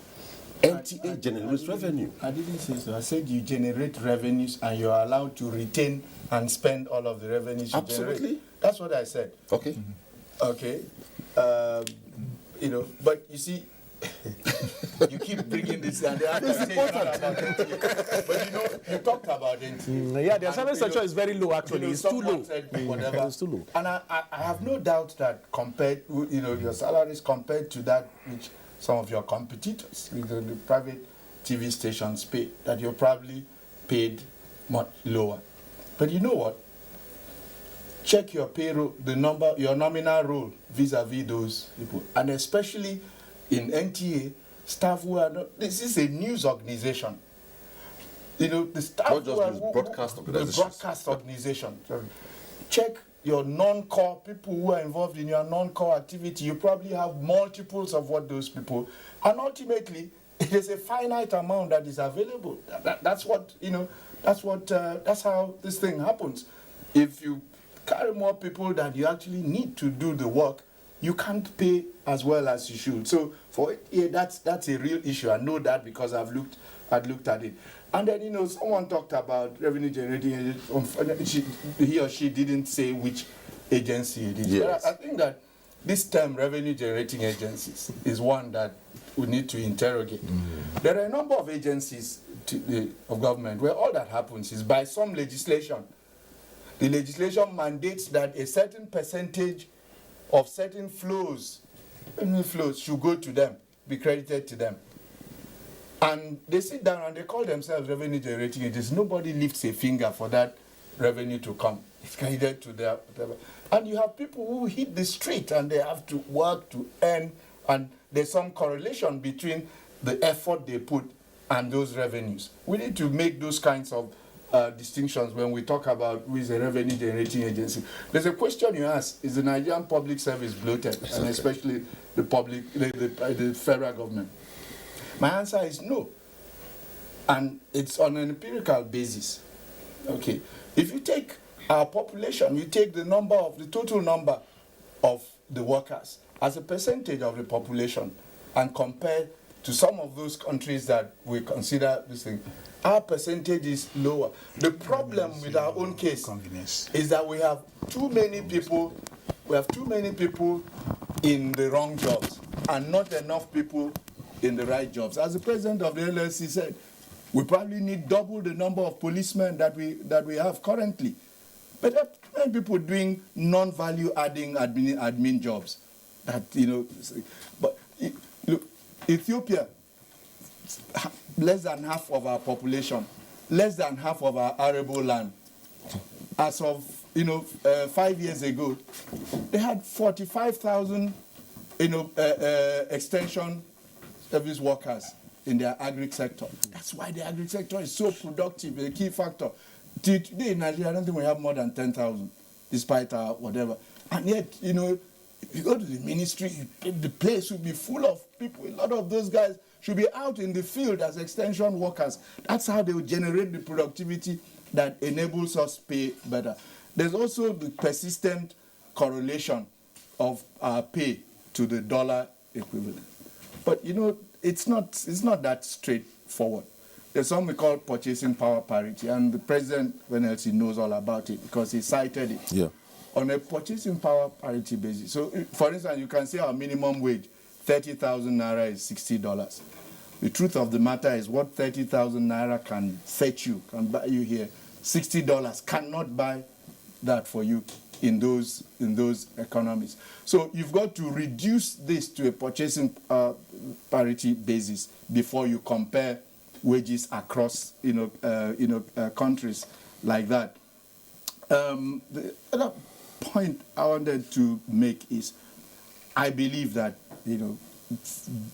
NTA generates revenue. I didn't say so. I said you generate revenues and you're allowed to retain and spend all of the revenues you generate. That's what I said. Okay. Okay. But you see, you keep bringing this and I can say about NTA. But you talked about NTA. Yeah, their service structure is very low actually. It's too low. Whatever. It's too low. And I have no doubt that compared, your salaries compared to that which some of your competitors, the private TV stations pay, that you're probably paid much lower. But you know what? Check your payroll, your nominal role vis-a-vis those people. And especially in NTA, staff who are not, this is a news organization. The staff not just broadcast organizations. The broadcast organization. Check your non-core people who are involved in your non-core activity. You probably have multiples of what those people, and ultimately there's a finite amount that is available. That's how this thing happens. If you carry more people than you actually need to do the work, you can't pay as well as you should. So that's a real issue. I know that because I've looked at it. And then, someone talked about revenue generating. He or she didn't say which agency it is. Yes. But I think that this term, revenue generating agencies, is one that we need to interrogate. There are a number of agencies of government, where all that happens is by some legislation. The legislation mandates that a certain percentage of certain flows should go to them, be credited to them. And they sit down and they call themselves revenue generating agencies. Nobody lifts a finger for that revenue to come. It's credited to their whatever. And you have people who hit the street and they have to work to earn, and there's some correlation between the effort they put and those revenues. We need to make those kinds of distinctions when we talk about who is a revenue generating agency. There's a question you ask: is the Nigerian public service bloated, and especially the public, the federal government? My answer is no, and it's on an empirical basis. Okay, if you take our population, you take the total number of the workers as a percentage of the population, and compare to some of those countries that we consider this thing, our percentage is lower. The problem with our own case is that we have too many people. We have too many people in the wrong jobs, and not enough people in the right jobs. As the president of the LLC said, we probably need double the number of policemen that we have currently. But there are many people doing non-value adding admin jobs. That but look, Ethiopia, less than half of our population, less than half of our arable land. As of 5 years ago, they had 45,000 extension service workers in their agri sector. That's why the agri sector is so productive, a key factor. Today in Nigeria, I don't think we have more than 10,000, despite our whatever. And yet, if you go to the ministry, the place will be full of people. A lot of those guys should be out in the field as extension workers. That's how they will generate the productivity that enables us to pay better. There's also the persistent correlation of our pay to the dollar equivalent. But it's not that straightforward. There's something we call purchasing power parity, and the president, when else he knows all about it because he cited it. Yeah. On a purchasing power parity basis. So, for instance, you can say our minimum wage, 30,000 naira is $60. The truth of the matter is what 30,000 naira can fetch you, can buy you here, $60 cannot buy that for you in those economies. So you've got to reduce this to a purchasing parity basis before you compare wages across countries like that. The other point I wanted to make is I believe that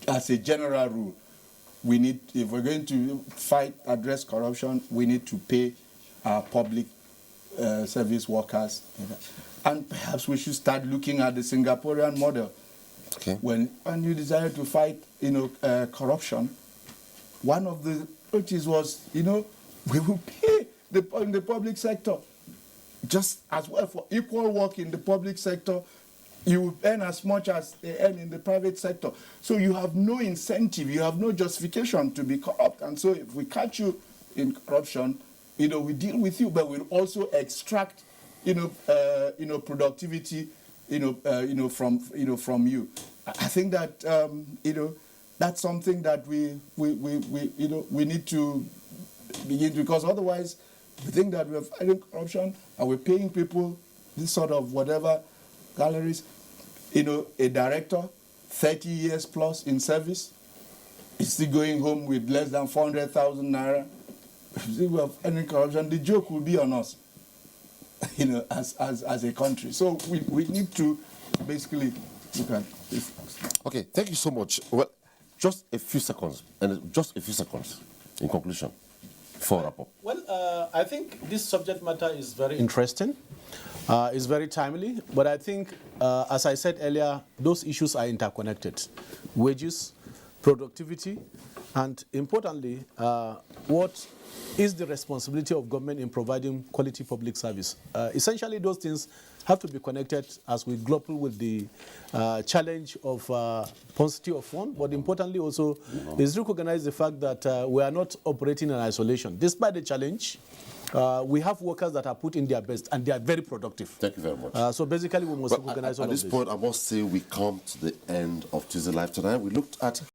as a general rule, we need, if we're going to address corruption, we need to pay our public service workers. And perhaps we should start looking at the Singaporean model. Okay. When you desire to fight corruption, one of the approaches was, we will pay in the public sector just as well for equal work in the public sector. You will earn as much as they earn in the private sector. So you have no incentive, you have no justification to be corrupt. And so if we catch you in corruption, we deal with you, but we'll also extract, productivity, from you. I think that, that's something that we need to begin to, because otherwise we think that we're fighting corruption and we're paying people this sort of whatever galleries. A director, 30 years plus in service, is still going home with less than 400,000 naira. If we have any corruption, the joke will be on us, as a country. So we need to basically look at this. Okay, thank you so much. Well, just a few seconds in conclusion for wrap up. Well, I think this subject matter is very interesting. It's very timely, but I think, as I said earlier, those issues are interconnected. Wages, productivity, and importantly, what is the responsibility of government in providing quality public service? Essentially, those things have to be connected as we grapple with the challenge of paucity of funds, but importantly also is recognize the fact that we are not operating in isolation. Despite the challenge, we have workers that are put in their best and they are very productive. Thank you very much. So basically we must recognize all of this. At this point, I must say we come to the end of Tuesday Live tonight. We looked at